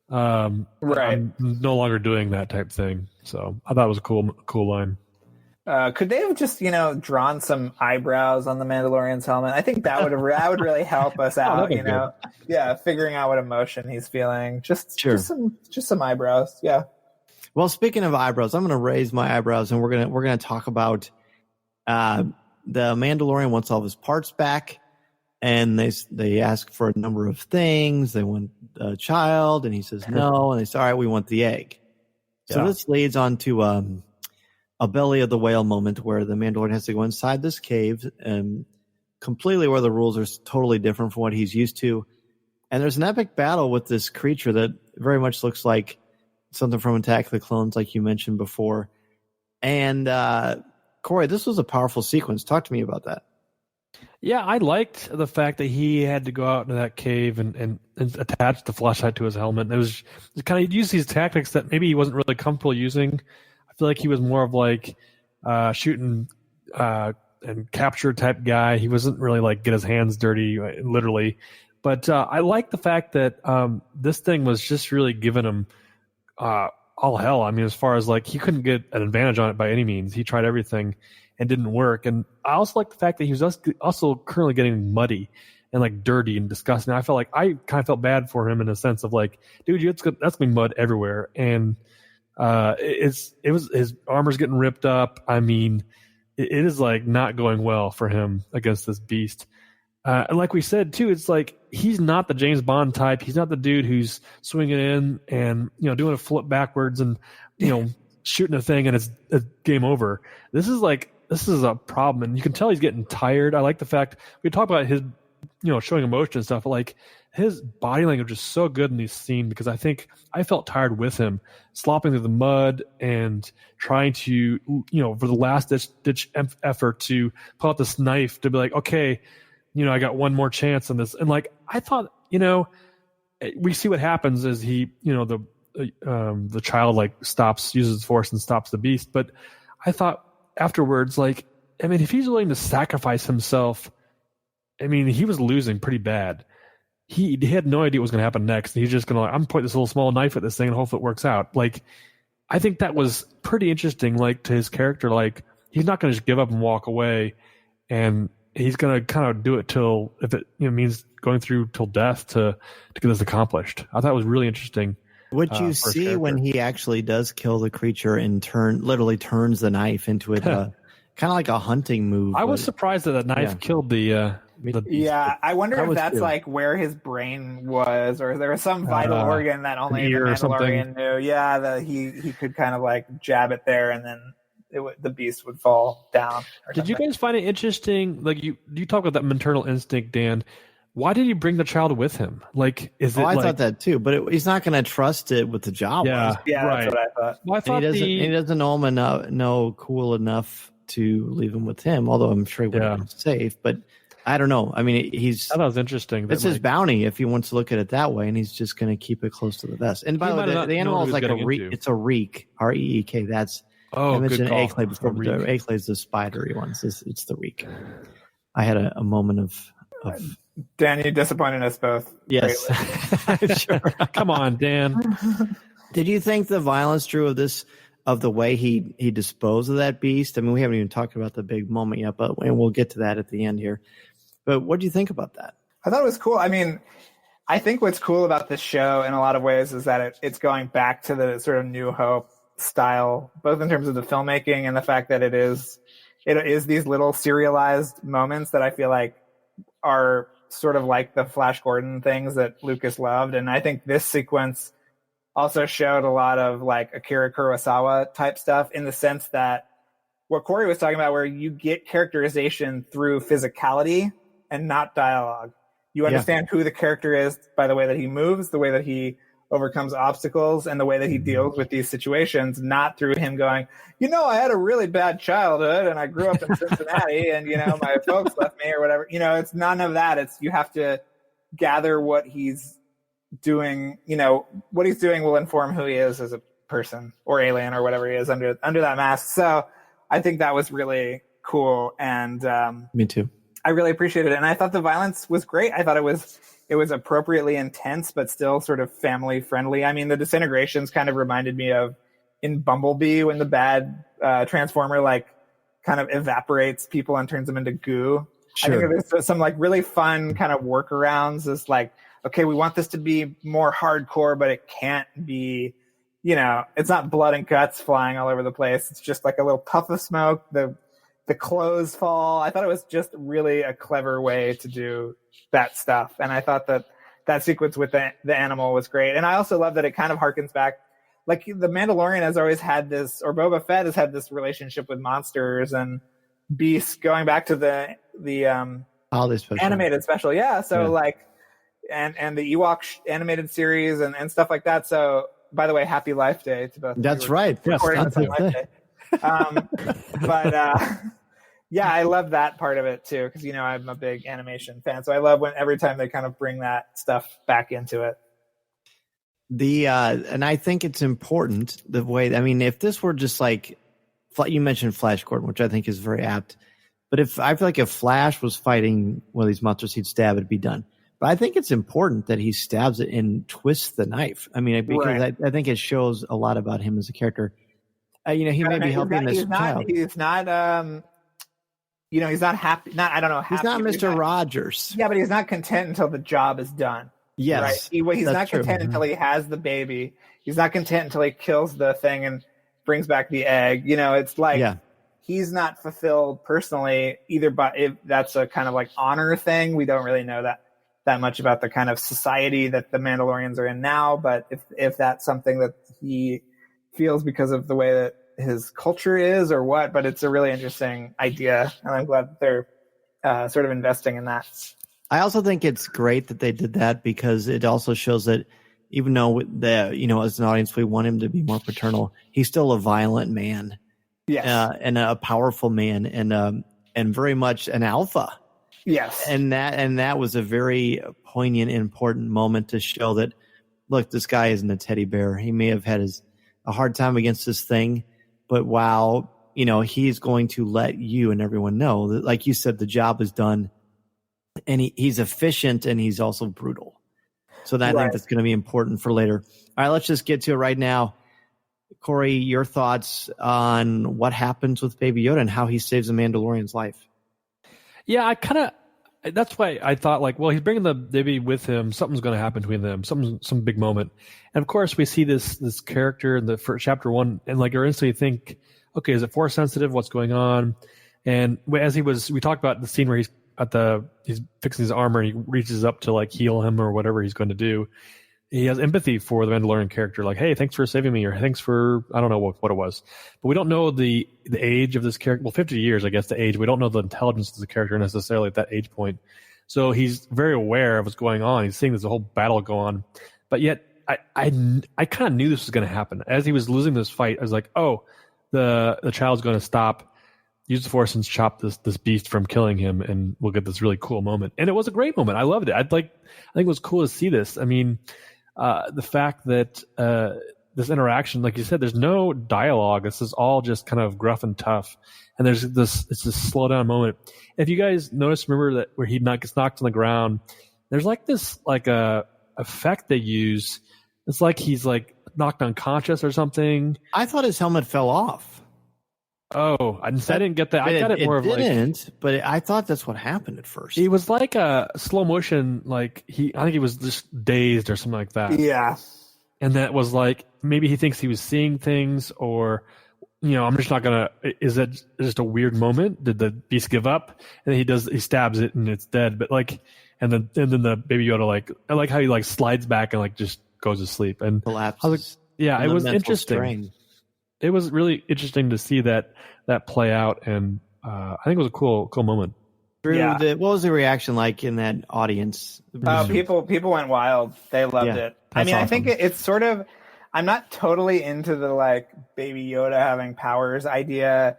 Right. I'm no longer doing that type thing. So I thought it was a cool line. Could they have just, drawn some eyebrows on the Mandalorian's helmet? I think that would really help us out. Figuring out what emotion he's feeling. Just some eyebrows. Yeah. Well, speaking of eyebrows, I'm going to raise my eyebrows, and we're gonna talk about the Mandalorian wants all of his parts back, and they ask for a number of things. They want a child, and he says no, and they say, all right, we want the egg. So this leads on to a belly of the whale moment where the Mandalorian has to go inside this cave, completely where the rules are totally different from what he's used to. And there's an epic battle with this creature that very much looks like something from Attack of the Clones, like you mentioned before. And Cory, this was a powerful sequence. Talk to me about that. Yeah, I liked the fact that he had to go out into that cave and attach the flashlight to his helmet. It was kind of use these tactics that maybe he wasn't really comfortable using. I feel like he was more of like shooting and capture type guy. He wasn't really like get his hands dirty, literally. But I like the fact that this thing was just really giving him all hell. I mean, as far as like he couldn't get an advantage on it by any means. He tried everything and didn't work. And I also like the fact that he was also currently getting muddy and like dirty and disgusting. I felt like I kind of felt bad for him in a sense of like, dude, that's gonna be mud everywhere. And it was his armor's getting ripped up. I mean, it is like not going well for him against this beast. And like we said too, it's like he's not the James Bond type. He's not the dude who's swinging in and doing a flip backwards and shooting a thing and it's game over. This is a problem, and you can tell he's getting tired. I like the fact we talk about his showing emotion and stuff, but like his body language is so good in this scene because I think I felt tired with him slopping through the mud and trying to for the last ditch effort to pull out this knife to be like, okay, I got one more chance on this. And like, I thought, we see what happens as he, the child like uses the force and stops the beast. But I thought afterwards, like, I mean, if he's willing to sacrifice himself, I mean, he was losing pretty bad. He had no idea what was going to happen next. He's just going to, I'm pointing this little small knife at this thing and hopefully it works out. Like, I think that was pretty interesting, like, to his character. Like, he's not going to just give up and walk away, and he's going to kind of do it till, if it means going through till death to get this accomplished. I thought it was really interesting. What you see when he actually does kill the creature and literally turns the knife into it, kind of like a hunting move. I was surprised that knife killed the yeah, I wonder if that's like where his brain was, or there was some vital organ that only the Mandalorian knew. Yeah, that he could kind of like jab it there, and then the beast would fall down. Did you guys find it interesting? Like you talk about that maternal instinct, Dan. Why did he bring the child with him? Like, is it? I thought that too, but he's not going to trust it with the Jawas. Yeah, right. That's what I thought. Well, I thought he doesn't know him know cool enough to leave him with him. Although I'm sure he would have been safe, but I don't know. I mean, I thought that was interesting. It's his bounty if he wants to look at it that way, and he's just going to keep it close to the vest. And by the way, the animal is like a reek. It's a reek. REEK. That's I mentioned Aclay before. Aclay is the spidery ones. It's the reek. I had a moment of Dan, you disappointed us both. Yes. Sure. Come on, Dan. Did you think the violence, Drew, of the way he disposed of that beast? I mean, we haven't even talked about the big moment yet, but we'll get to that at the end here. But what do you think about that? I thought it was cool. I mean, I think what's cool about this show in a lot of ways is that it's going back to the sort of New Hope style, both in terms of the filmmaking and the fact that it is these little serialized moments that I feel like are sort of like the Flash Gordon things that Lucas loved. And I think this sequence also showed a lot of like Akira Kurosawa type stuff, in the sense that what Cory was talking about, where you get characterization through physicality and not dialogue. You understand who the character is by the way that he moves, the way that he overcomes obstacles, and the way that he deals with these situations, not through him going, I had a really bad childhood and I grew up in Cincinnati and, my folks left me or whatever. It's none of that. It's, you have to gather what he's doing. What he's doing will inform who he is as a person or alien or whatever he is under that mask. So I think that was really cool. And me too. I really appreciated it. And I thought the violence was great. I thought it was appropriately intense, but still sort of family friendly. I mean, the disintegrations kind of reminded me of in Bumblebee, when the bad Transformer like kind of evaporates people and turns them into goo. Sure. I think there's some like really fun kind of workarounds. It's like, okay, we want this to be more hardcore, but it can't be, it's not blood and guts flying all over the place. It's just like a little puff of smoke. The the clothes fall. I thought it was just really a clever way to do that stuff. And I thought that sequence with the animal was great. And I also love that it kind of harkens back, like the Mandalorian has always had this, or Boba Fett has had this relationship with monsters and beasts going back to the animated special. Yeah. So like, and the Ewok animated series and stuff like that. So by the way, happy Life Day to both. That's right. Yes, happy Life Day. Yeah, I love that part of it too, because I'm a big animation fan, so I love every time they kind of bring that stuff back into it. And I think it's important the way. I mean, if this were just like you mentioned Flash Gordon, which I think is very apt, but if I feel like if Flash was fighting one of these monsters, he'd stab it'd be done. But I think it's important that he stabs it and twists the knife. I mean, because I think it shows a lot about him as a character. He may be helping this child. He's not. He's not happy. I don't know. Happy. He's not Mr. Rogers. Yeah, but he's not content until the job is done. Yes. Right? He's not content until he has the baby. He's not content until he kills the thing and brings back the egg. It's like he's not fulfilled personally either. But if that's a kind of like honor thing, we don't really know that much about the kind of society that the Mandalorians are in now. But if that's something that he feels because of the way that his culture is or what, but it's a really interesting idea, and I'm glad that they're sort of investing in that. I also think it's great that they did that because it also shows that even though as an audience we want him to be more paternal, he's still a violent man, and a powerful man, and very much an alpha. Yes, and that was a very poignant, important moment to show that look, this guy isn't a teddy bear. He may have had a hard time against this thing. But wow, he's going to let you and everyone know that, like you said, the job is done, and he's efficient and he's also brutal. So I think that's going to be important for later. All right, let's just get to it right now. Cory, your thoughts on what happens with Baby Yoda and how he saves the Mandalorian's life? Yeah, that's why I thought he's bringing the baby with him. Something's going to happen between them. Some big moment. And of course, we see this character in the first chapter 1, and you're instantly think, okay, is it force sensitive? What's going on? And as we talked about the scene where he's fixing his armor and he reaches up to heal him or whatever he's going to do. He has empathy for the Mandalorian character, hey, thanks for saving me, or thanks for, I don't know what it was. But we don't know the age of this character. Well, 50 years, I guess, the age. We don't know the intelligence of the character necessarily at that age point. So he's very aware of what's going on. He's seeing this whole battle go on. But yet, I kind of knew this was going to happen. As he was losing this fight, I was like, oh, the child's going to stop, use the Force and chop this beast from killing him, and we'll get this really cool moment. And it was a great moment. I loved it. I think it was cool to see this. I mean, the fact that this interaction, like you said, there's no dialogue. This is all just kind of gruff and tough. And it's this slow down moment. If you guys remember that where he gets knocked on the ground, there's this effect they use. It's like he's knocked unconscious or something. I thought his helmet fell off. Oh, I didn't get that. I got it more of but I thought that's what happened at first. He was like a slow motion, I think he was just dazed or something like that. Yeah. And that was maybe he thinks he was seeing things, or, I'm just not going to, is it just a weird moment? Did the beast give up? And then he stabs it and it's dead. But and then the Baby Yoda, I like how he slides back and just goes to sleep and collapses. It was interesting. Strain. It was really interesting to see that play out, and I think it was a cool moment. Drew, what was the reaction like in that audience? People went wild. They loved it. I mean, awesome. I think it's sort of. I'm not totally into the Baby Yoda having powers idea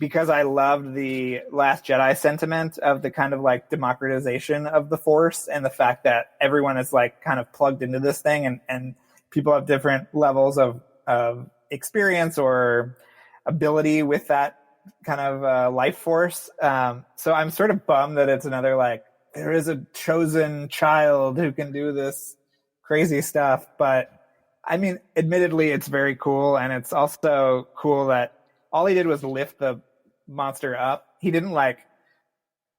because I loved the Last Jedi sentiment of the kind of democratization of the Force and the fact that everyone is kind of plugged into this thing and people have different levels of experience or ability with that kind of life force. So I'm sort of bummed that it's another there is a chosen child who can do this crazy stuff. But I mean, admittedly, it's very cool. And it's also cool that all he did was lift the monster up. He didn't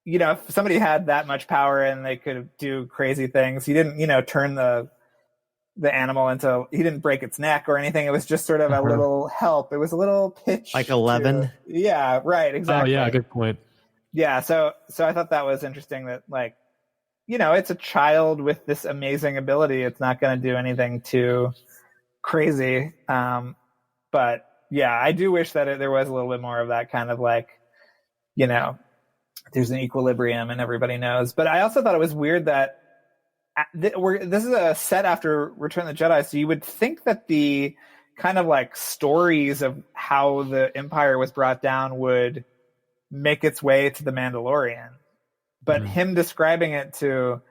if somebody had that much power and they could do crazy things, he didn't, turn the the animal into, he didn't break its neck or anything. It was just sort of a little help. It was a little pitch. Like 11? Yeah, right, exactly. Oh, yeah, good point. Yeah, so I thought that was interesting that, like, you know, it's a child with this amazing ability. It's not going to do anything too crazy. But yeah, I do wish that there was a little bit more of that kind of, like, you know, there's an equilibrium and everybody knows. But I also thought it was weird that this is a set after Return of the Jedi, so you would think that the kind of like stories of how the Empire was brought down would make its way to the Mandalorian. But him describing it to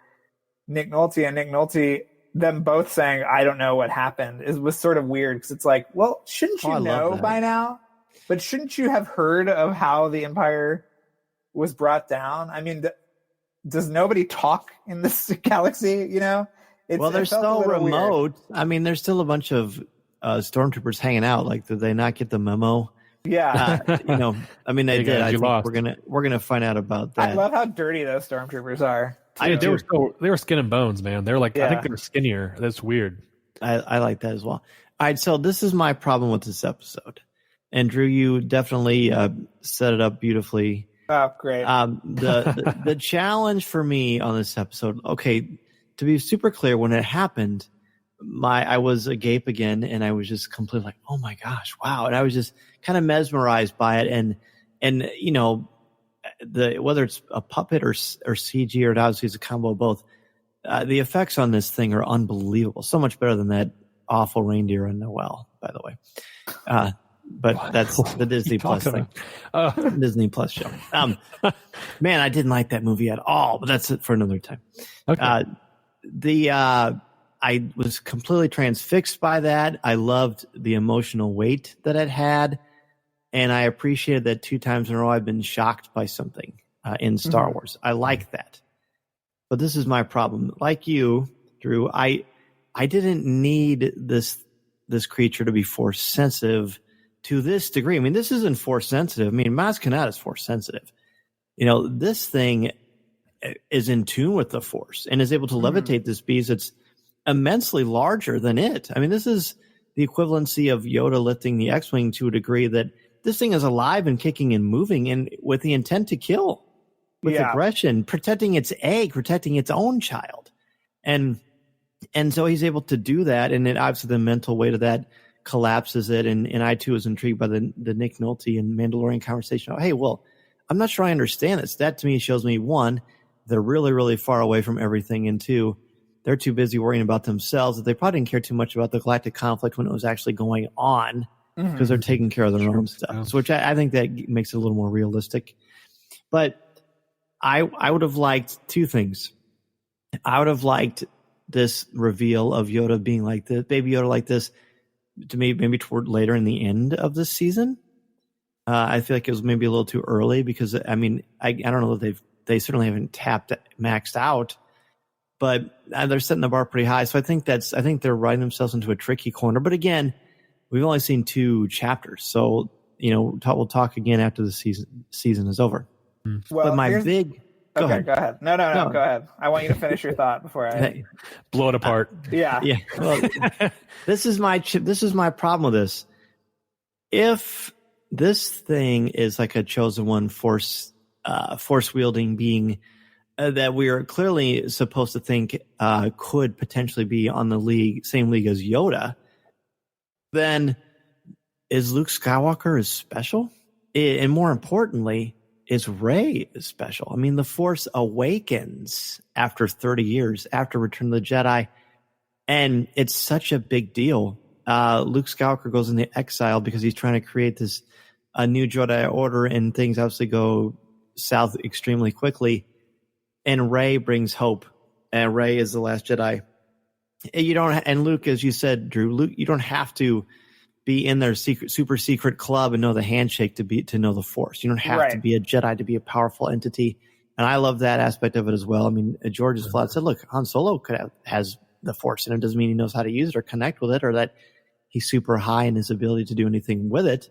Nick Nolte and Nick Nolte, them both saying, I don't know what happened, was sort of weird, because it's like, well, shouldn't you know by now? But shouldn't you have heard of how the Empire was brought down? I mean, does nobody talk in this galaxy, you know? They're so remote. Weird. I mean, there's still a bunch of stormtroopers hanging out. Like, did they not get the memo? Yeah. You know, I mean, they did. I think we're gonna find out about that. I love how dirty those stormtroopers are. They were skin and bones, man. They're like, I think they're skinnier. That's weird. I like that as well. All right, so this is my problem with this episode. And Drew, you definitely set it up beautifully. Oh, great. The challenge for me on this episode, okay, to be super clear, when it happened, I was agape again, and I was just completely like, oh my gosh, wow. And I was just kind of mesmerized by it. And you know, whether it's a puppet or CG, or obviously it's a combo of both, the effects on this thing are unbelievable. So much better than that awful reindeer on Noel, by the way. But that's the Disney Plus thing. Disney Plus show. Man, I didn't like that movie at all, but that's it for another time. Okay. I was completely transfixed by that. I loved the emotional weight that it had, and I appreciated that 2 times in a row I've been shocked by something in Star Wars. I like that. But this is my problem. Like you, Drew, I didn't need this creature to be force sensitive to this degree. I mean, this isn't force sensitive. I mean, Maz Kanata is force sensitive. You know, this thing is in tune with the force and is able to levitate this beast. It's immensely larger than it. I mean, this is the equivalency of Yoda lifting the X-Wing to a degree that this thing is alive and kicking and moving, and with the intent to kill, with aggression, protecting its egg, protecting its own child. And so he's able to do that, and it obviously the mental weight of that collapses it. And I too was intrigued by the Nick Nolte and Mandalorian conversation. Oh, hey, well, I'm not sure I understand this. That to me shows me, 1, they're really, really far away from everything, and 2, they're too busy worrying about themselves that they probably didn't care too much about the galactic conflict when it was actually going on, because they're taking care of their own stuff. So, which I think that makes it a little more realistic. But I would have liked 2 things. I would have liked this reveal of Yoda being like this, baby Yoda like this, to me maybe toward later in the end of this season. I feel like it was maybe a little too early, because I mean, I don't know that they certainly haven't maxed out, but they're setting the bar pretty high. So I think they're writing themselves into a tricky corner. But again, we've only seen 2 chapters, so you know we'll talk again after the season is over. Well, but go ahead. Go ahead. No, go ahead. I want you to finish your thought before I blow it apart. Yeah. Well, this is my problem with this. If this thing is like a chosen one force wielding being that we are clearly supposed to think could potentially be on the same league as Yoda, then is Luke Skywalker as special? And more importantly, is Rey special? I mean, the Force awakens after 30 years, after Return of the Jedi, and it's such a big deal. Luke Skywalker goes into exile because he's trying to create a new Jedi Order, and things obviously go south extremely quickly. And Rey brings hope, and Rey is the last Jedi. And Luke, as you said, Drew, Luke, you don't have to be in their super secret club and know the handshake to know the Force. You don't have to be a Jedi to be a powerful entity. And I love that aspect of it as well. I mean, George has flat said, look, Han Solo has the Force, and it doesn't mean he knows how to use it or connect with it, or that he's super high in his ability to do anything with it.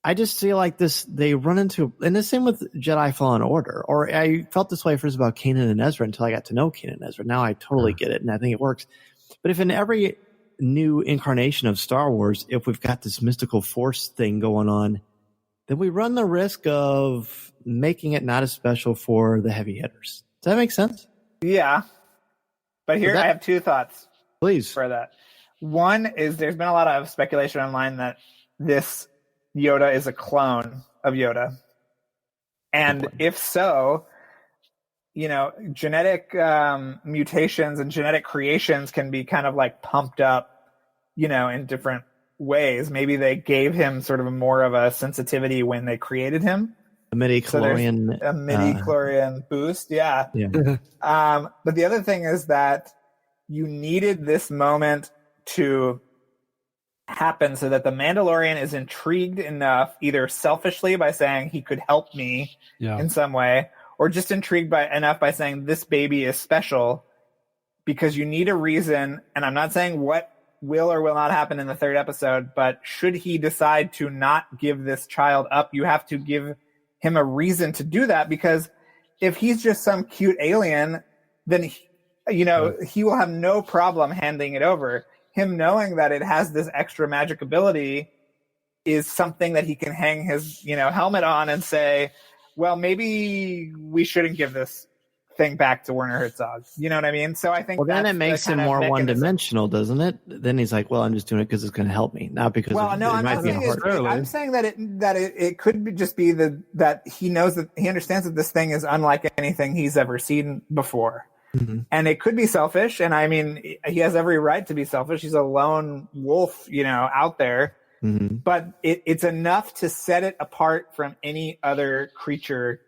I just feel like they run into, and the same with Jedi Fallen Order, or I felt this way first about Kanan and Ezra until I got to know Kanan and Ezra. Now I totally get it, and I think it works. But if in every new incarnation of Star Wars, if we've got this mystical force thing going on, then we run the risk of making it not as special for the heavy hitters. Does that make sense? Yeah. But here I have two thoughts. Please. For that. One is there's been a lot of speculation online that this Yoda is a clone of Yoda. And if so, genetic mutations and genetic creations can be kind of like pumped up, in different ways. Maybe they gave him sort of more of a sensitivity when they created him. A midi-chlorian. So a midi-chlorian boost, yeah. But the other thing is that you needed this moment to happen so that the Mandalorian is intrigued enough, either selfishly by saying he could help me in some way, or just intrigued enough by saying this baby is special, because you need a reason. And I'm not saying what will or will not happen in the third episode, but should he decide to not give this child up, you have to give him a reason to do that, because if he's just some cute alien, then he will have no problem handing it over. Him knowing that it has this extra magic ability is something that he can hang his, helmet on and say, well, maybe we shouldn't give this thing back to Werner Herzog. You know what I mean? So I think then it makes him more one-dimensional, doesn't it? Then he's like, well, I'm just doing it because it's going to help me, not because I'm saying that it could be just be that he knows that he understands that this thing is unlike anything he's ever seen before. Mm-hmm. And it could be selfish. And I mean, he has every right to be selfish. He's a lone wolf, out there. Mm-hmm. But it's enough to set it apart from any other creature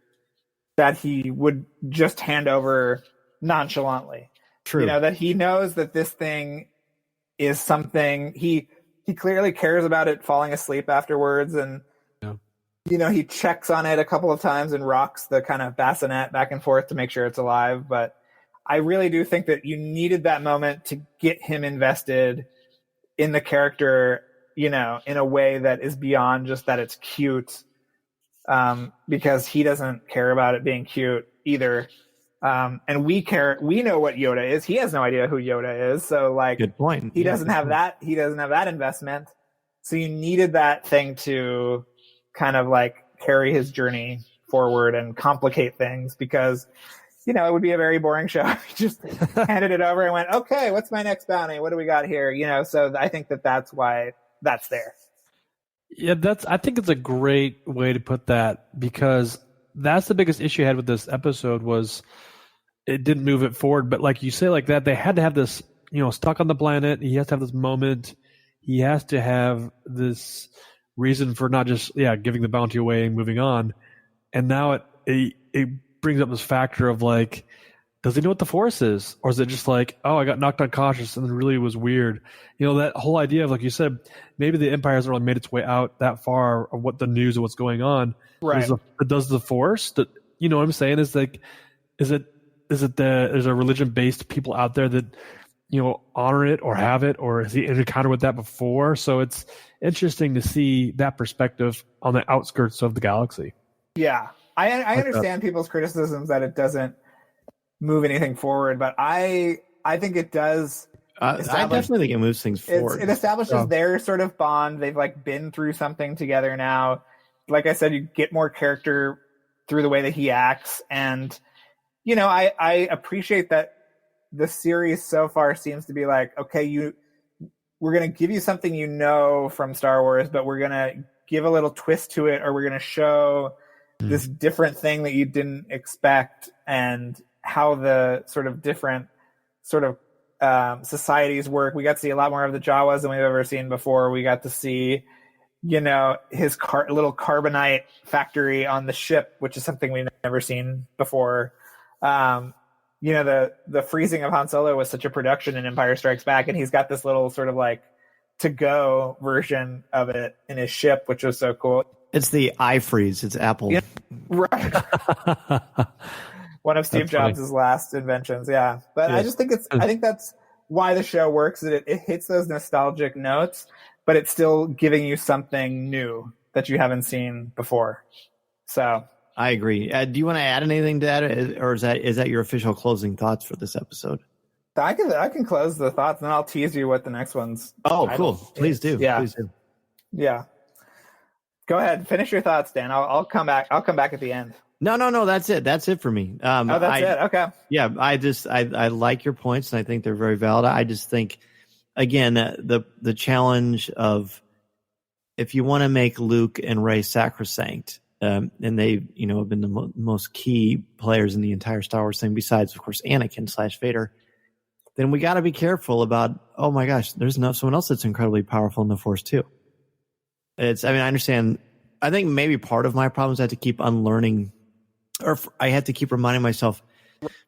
that he would just hand over nonchalantly. True. That he knows that this thing is something he clearly cares about it falling asleep afterwards. And, he checks on it a couple of times and rocks the kind of bassinet back and forth to make sure it's alive. But I really do think that you needed that moment to get him invested in the character, in a way that is beyond just that it's cute, because he doesn't care about it being cute either. And we know what Yoda is. He has no idea who Yoda is. So good point. He doesn't have that investment. So you needed that thing to kind of carry his journey forward and complicate things, because it would be a very boring show if you just handed it over and went, okay, what's my next bounty? What do we got here? So I think that's why that's there. Yeah, I think it's a great way to put that, because that's the biggest issue I had with this episode was it didn't move it forward. But like you say, like that, they had to have this, stuck on the planet. He has to have this moment. He has to have this reason for not just, giving the bounty away and moving on. And now it brings up this factor of does he know what the Force is? Or is it just I got knocked unconscious and it really was weird? That whole idea of, like you said, maybe the Empire hasn't really made its way out that far of what the news of what's going on. Right. Does the Force, you know what I'm saying? Is there's a religion-based people out there that, honor it or have it, or has he encountered with that before? So it's interesting to see that perspective on the outskirts of the galaxy. Yeah. I understand people's criticisms that it doesn't move anything forward, but I think it does. I definitely think it moves things forward. It establishes their sort of bond. They've been through something together now. Like I said, you get more character through the way that he acts, and I appreciate that the series so far seems to be okay, we're going to give you something from Star Wars, but we're going to give a little twist to it, or we're going to show this different thing that you didn't expect, and how the sort of different societies work. We got to see a lot more of the Jawas than we've ever seen before. We got to see, his little carbonite factory on the ship, which is something we've never seen before. The freezing of Han Solo was such a production in Empire Strikes Back, and he's got this little sort of to-go version of it in his ship, which was so cool. It's the iFreeze. It's Apple. Yeah, right. One of Steve Jobs' last inventions. Yeah. But yes. I think that's why the show works. It hits those nostalgic notes, but it's still giving you something new that you haven't seen before. So I agree. Do you want to add anything to that, or is that your official closing thoughts for this episode? I can close the thoughts, and then I'll tease you what the next one's. Oh, cool! Please do. Yeah. Please do. Yeah. Go ahead. Finish your thoughts, Dan. I'll come back. I'll come back at the end. No. That's it. That's it for me. That's it. Okay. Yeah. I like your points, and I think they're very valid. I just think, again, the challenge of if you want to make Luke and Rey sacrosanct, and they, have been the most key players in the entire Star Wars thing, besides, of course, Anakin / Vader, then we got to be careful about, oh my gosh, there's someone else that's incredibly powerful in the Force too. I understand. I think maybe part of my problem is I had to keep unlearning, or I had to keep reminding myself,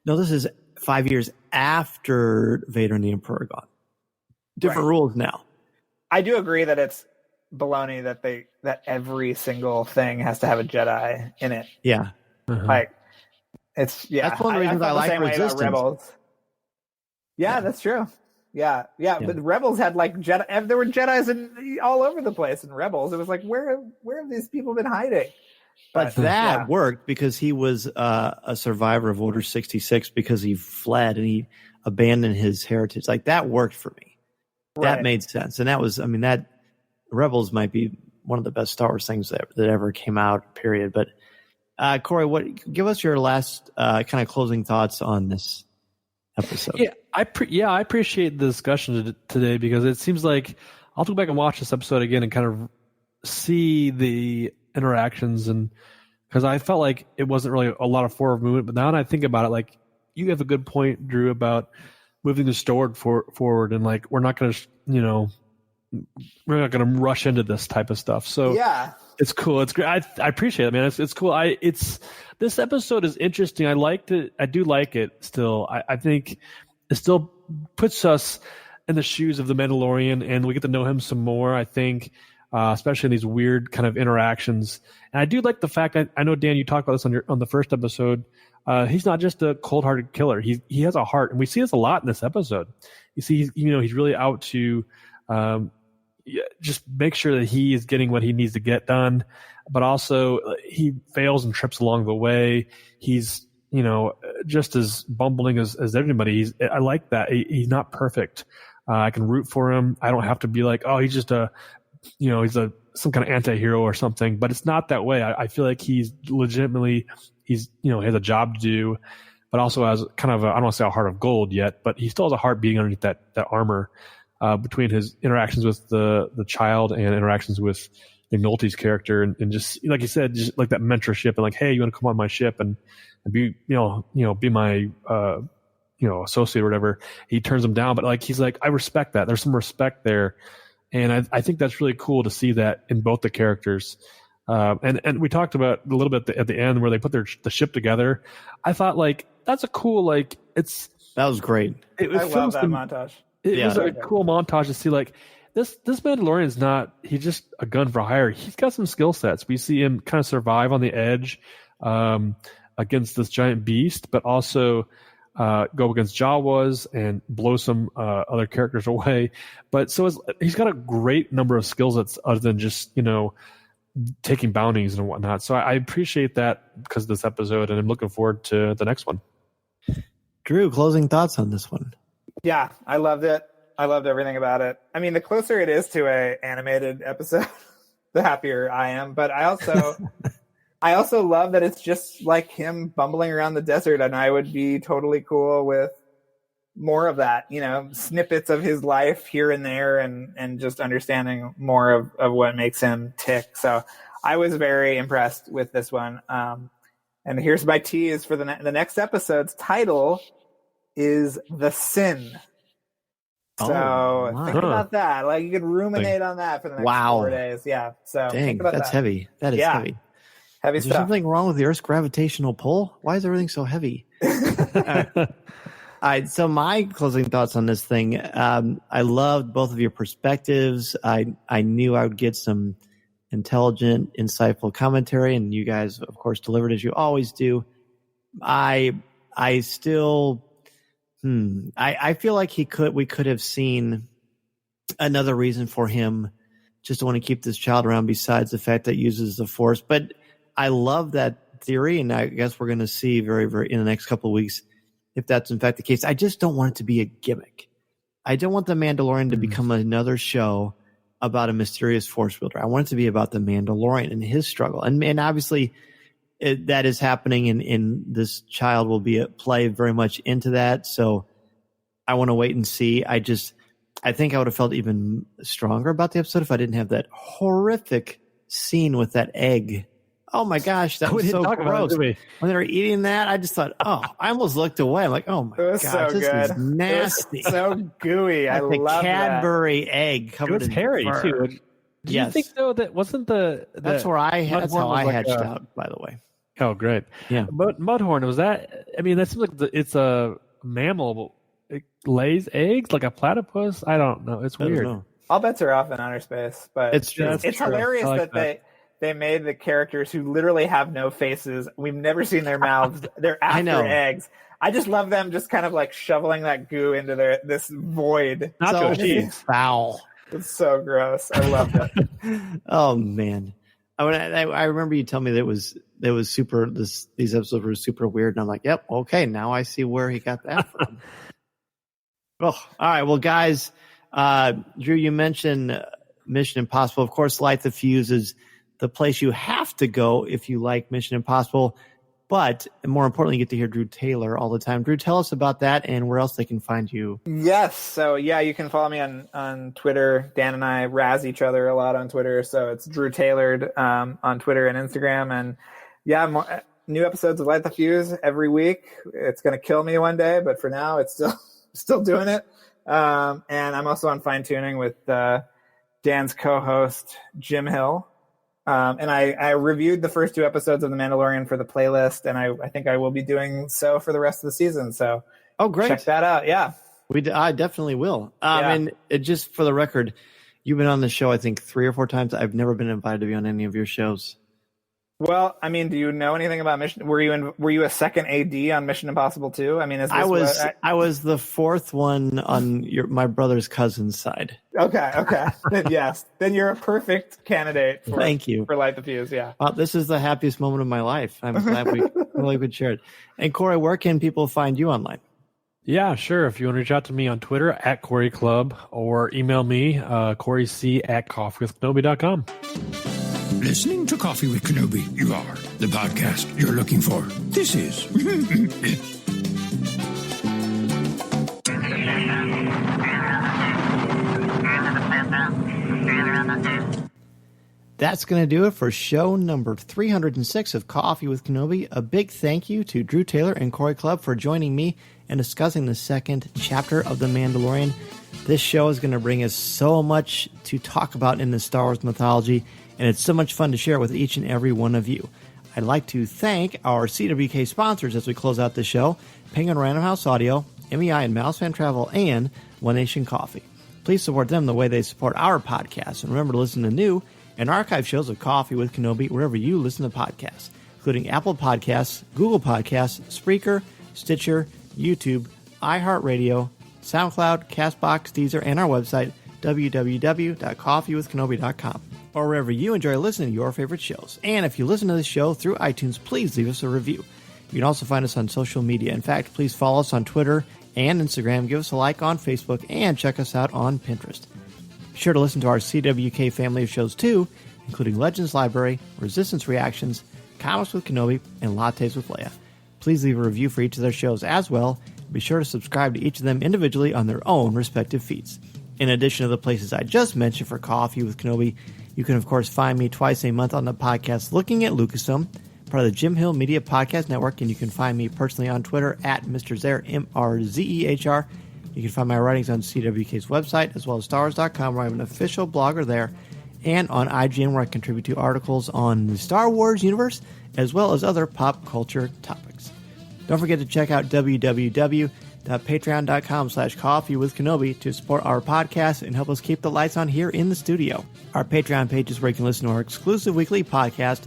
no, this is 5 years after Vader and the Emperor are gone. Different rules now. I do agree that it's baloney that every single thing has to have a Jedi in it. Yeah. Like, it's, that's one of the reasons I like Resistance. Rebels. Yeah, that's true. Yeah. But Rebels had like Jedi. There were Jedis all over the place in Rebels. It was like, where have these people been hiding? But that worked because he was a survivor of Order 66 because he fled and he abandoned his heritage. Like, that worked for me. That made sense. And that was, that Rebels might be one of the best Star Wars things that ever came out, period. But Cory, give us your last kind of closing thoughts on this episode. Yeah, I appreciate the discussion today because it seems like I'll go back and watch this episode again and kind of see the interactions, and because I felt like it wasn't really a lot of forward movement. But now that I think about it, like, you have a good point, Drew, about moving the story forward, and like we're not going to, we're not going to rush into this type of stuff. So yeah, it's cool. It's great. I appreciate it, man. It's cool. This episode is interesting. I liked it. I do like it still. I think it still puts us in the shoes of the Mandalorian, and we get to know him some more, I think, especially in these weird kind of interactions. And I do like the fact that, I know, Dan, you talked about this on the first episode. He's not just a cold-hearted killer. He has a heart, and we see this a lot in this episode. You see, he's really out to just make sure that he is getting what he needs to get done, but also he fails and trips along the way. He's, just as bumbling as everybody. I like that. He's not perfect. I can root for him. I don't have to be like, oh, he's just he's some kind of anti-hero or something, but it's not that way. I feel like he's legitimately, he has a job to do, but also has kind of I don't want to say a heart of gold yet, but he still has a heart beating underneath that armor. Between his interactions with the child and interactions with McNulty's character, and just like you said, just like that mentorship, and like, hey, you want to come on my ship and be be my associate or whatever. He turns him down, but like he's like, I respect that. There's some respect there, and I think that's really cool to see that in both the characters. And we talked about a little bit at the end where they put the ship together. I thought, like, that's a cool, like, that was great. I love that montage. It was a cool montage to see, like, this Mandalorian's not, he's just a gun for hire. He's got some skill sets. We see him kind of survive on the edge against this giant beast, but also go against Jawas and blow some other characters away. But he's got a great number of skill sets other than just, taking bounties and whatnot. So I appreciate that because of this episode, and I'm looking forward to the next one. Drew, closing thoughts on this one? Yeah, I loved it. I loved everything about it. I mean, the closer it is to a animated episode, the happier I am. But I also love that it's just like him bumbling around the desert, and I would be totally cool with more of that, snippets of his life here and there, and just understanding more of what makes him tick. So I was very impressed with this one. And here's my tease for the next episode's title is The Sin. So think about that. Like, you could ruminate on that for the next 4 days. Yeah. So dang, that's heavy. That is heavy. Heavy is stuff. There something wrong with the Earth's gravitational pull? Why is everything so heavy? All right. So my closing thoughts on this thing. I loved both of your perspectives. I knew I would get some intelligent, insightful commentary, and you guys, of course, delivered as you always do. I still, I feel like we could have seen another reason for him just to want to keep this child around besides the fact that he uses the Force. But I love that theory, and I guess we're going to see very, very in the next couple of weeks if that's in fact the case. I just don't want it to be a gimmick. I don't want The Mandalorian to become another show about a mysterious force wielder. I want it to be about The Mandalorian and his struggle. And obviously that is happening, and this child will be at play very much into that. So I want to wait and see. I think I would have felt even stronger about the episode if I didn't have that horrific scene with that egg. Oh my gosh, that was so gross. When they were eating that, I just thought, I almost looked away. I'm like, oh my gosh, so this is nasty. So gooey. I love that. Cadbury egg covered in hairy fur. too. Do you think though that wasn't that's how I hatched out, by the way. Oh, great. Yeah. But Mudhorn, was that, I mean, that seems like it's a mammal. It lays eggs like a platypus. I don't know. It's weird. All bets are off in outer space, but it's true. It's hilarious that they made the characters who literally have no faces. We've never seen their mouths. They're after eggs. I just love them just kind of like shoveling that goo into this void. Nacho cheese. Foul. It's so gross. I love it. Oh man. I remember you telling me that it was super. These episodes were super weird, and I'm like, yep, okay, now I see where he got that from. Oh, all right. Well, guys, Drew, you mentioned Mission Impossible. Of course, Light the Fuse is the place you have to go if you like Mission Impossible. But more importantly, you get to hear Drew Taylor all the time. Drew, tell us about that and where else they can find you. Yes. So, you can follow me on Twitter. Dan and I razz each other a lot on Twitter. So it's Drew Tailored on Twitter and Instagram. And new episodes of Light the Fuse every week. It's going to kill me one day, but for now, it's still doing it. And I'm also on Fine Tuning with Dan's co-host, Jim Hill. And I reviewed the first 2 episodes of The Mandalorian for the playlist, and I think I will be doing so for the rest of the season. So, great, check that out. Yeah, I definitely will. And just for the record, you've been on the show I think 3 or 4 times. I've never been invited to be on any of your shows. Well, I mean, do you know anything about Mission? Were you a second AD on Mission Impossible 2? I mean, I was the 4th one on my brother's cousin's side. Okay. Then yes, then you're a perfect candidate. Thank you for Light the Fuse. Yeah. This is the happiest moment of my life. I'm glad we really could share it. And Cory, where can people find you online? Yeah, sure. If you want to reach out to me on Twitter at Cory Clubb or email me CoryC@coffeewithkenobi.com. Listening to Coffee with Kenobi, you are the podcast you're looking for. This is it. That's going to do it for show number 306 of Coffee with Kenobi. A big thank you to Drew Taylor and Cory Clubb for joining me and discussing the 2nd chapter of The Mandalorian. This show is going to bring us so much to talk about in the Star Wars mythology, and it's so much fun to share with each and every one of you. I'd like to thank our CWK sponsors as we close out the show: Penguin Random House Audio, MEI and Mouse Fan Travel, and One Nation Coffee. Please support them the way they support our podcast, and remember to listen to new and archive shows of Coffee with Kenobi wherever you listen to podcasts, including Apple Podcasts, Google Podcasts, Spreaker, Stitcher, YouTube, iHeartRadio, SoundCloud, CastBox, Deezer, and our website, www.coffeewithkenobi.com, or wherever you enjoy listening to your favorite shows. And if you listen to this show through iTunes, please leave us a review. You can also find us on social media. In fact, please follow us on Twitter and Instagram, give us a like on Facebook, and check us out on Pinterest. Be sure to listen to our CWK family of shows too, including Legends Library, Resistance Reactions, Comics with Kenobi, and Lattes with Leia. Please leave a review for each of their shows as well. Be sure to subscribe to each of them individually on their own respective feeds. In addition to the places I just mentioned for Coffee with Kenobi, you can of course find me twice a month on the podcast Looking at Lucasfilm, part of the Jim Hill Media Podcast Network, and you can find me personally on Twitter at Mr. Zer, MRZEHR. You can find my writings on CWK's website, as well as StarWars.com, where I have an official blogger there, and on IGN, where I contribute to articles on the Star Wars universe, as well as other pop culture topics. Don't forget to check out www.patreon.com/coffeewithkenobi to support our podcast and help us keep the lights on here in the studio. Our Patreon page is where you can listen to our exclusive weekly podcast,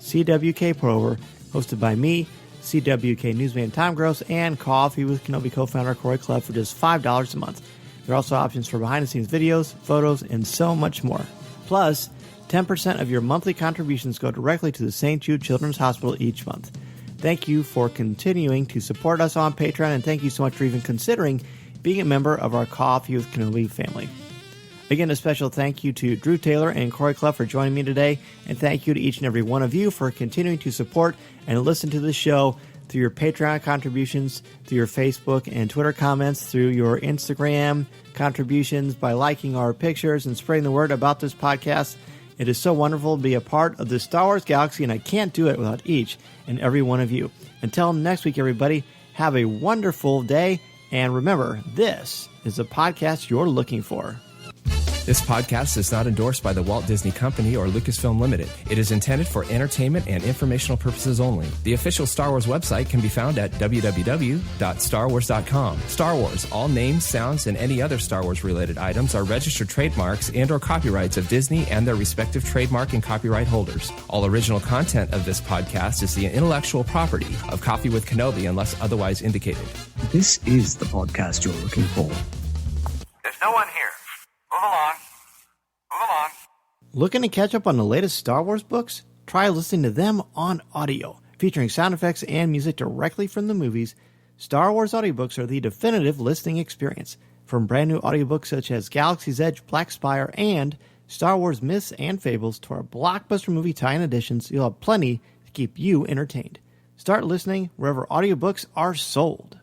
CWK Prover, hosted by me, CWK newsman Tom Gross, and Coffee with Kenobi co-founder Cory Clubb for just $5 a month. There are also options for behind-the-scenes videos, photos, and so much more. Plus, 10% of your monthly contributions go directly to the St. Jude Children's Hospital each month. Thank you for continuing to support us on Patreon, and thank you so much for even considering being a member of our Coffee with Kenobi family. Again, a special thank you to Drew Taylor and Cory Clubb for joining me today, and thank you to each and every one of you for continuing to support and listen to the show through your Patreon contributions, through your Facebook and Twitter comments, through your Instagram contributions, by liking our pictures and spreading the word about this podcast. It is so wonderful to be a part of the Star Wars galaxy, and I can't do it without each and every one of you. Until next week, everybody, have a wonderful day, and remember, this is the podcast you're looking for. This podcast is not endorsed by the Walt Disney Company or Lucasfilm Limited. It is intended for entertainment and informational purposes only. The official Star Wars website can be found at www.starwars.com. Star Wars, all names, sounds, and any other Star Wars-related items are registered trademarks and or copyrights of Disney and their respective trademark and copyright holders. All original content of this podcast is the intellectual property of Coffee with Kenobi unless otherwise indicated. This is the podcast you're looking for. There's no one here. Move along. Move along. Looking to catch up on the latest Star Wars books? Try listening to them on audio. Featuring sound effects and music directly from the movies, Star Wars audiobooks are the definitive listening experience. From brand new audiobooks such as Galaxy's Edge, Black Spire, and Star Wars Myths and Fables to our blockbuster movie tie-in editions, you'll have plenty to keep you entertained. Start listening wherever audiobooks are sold.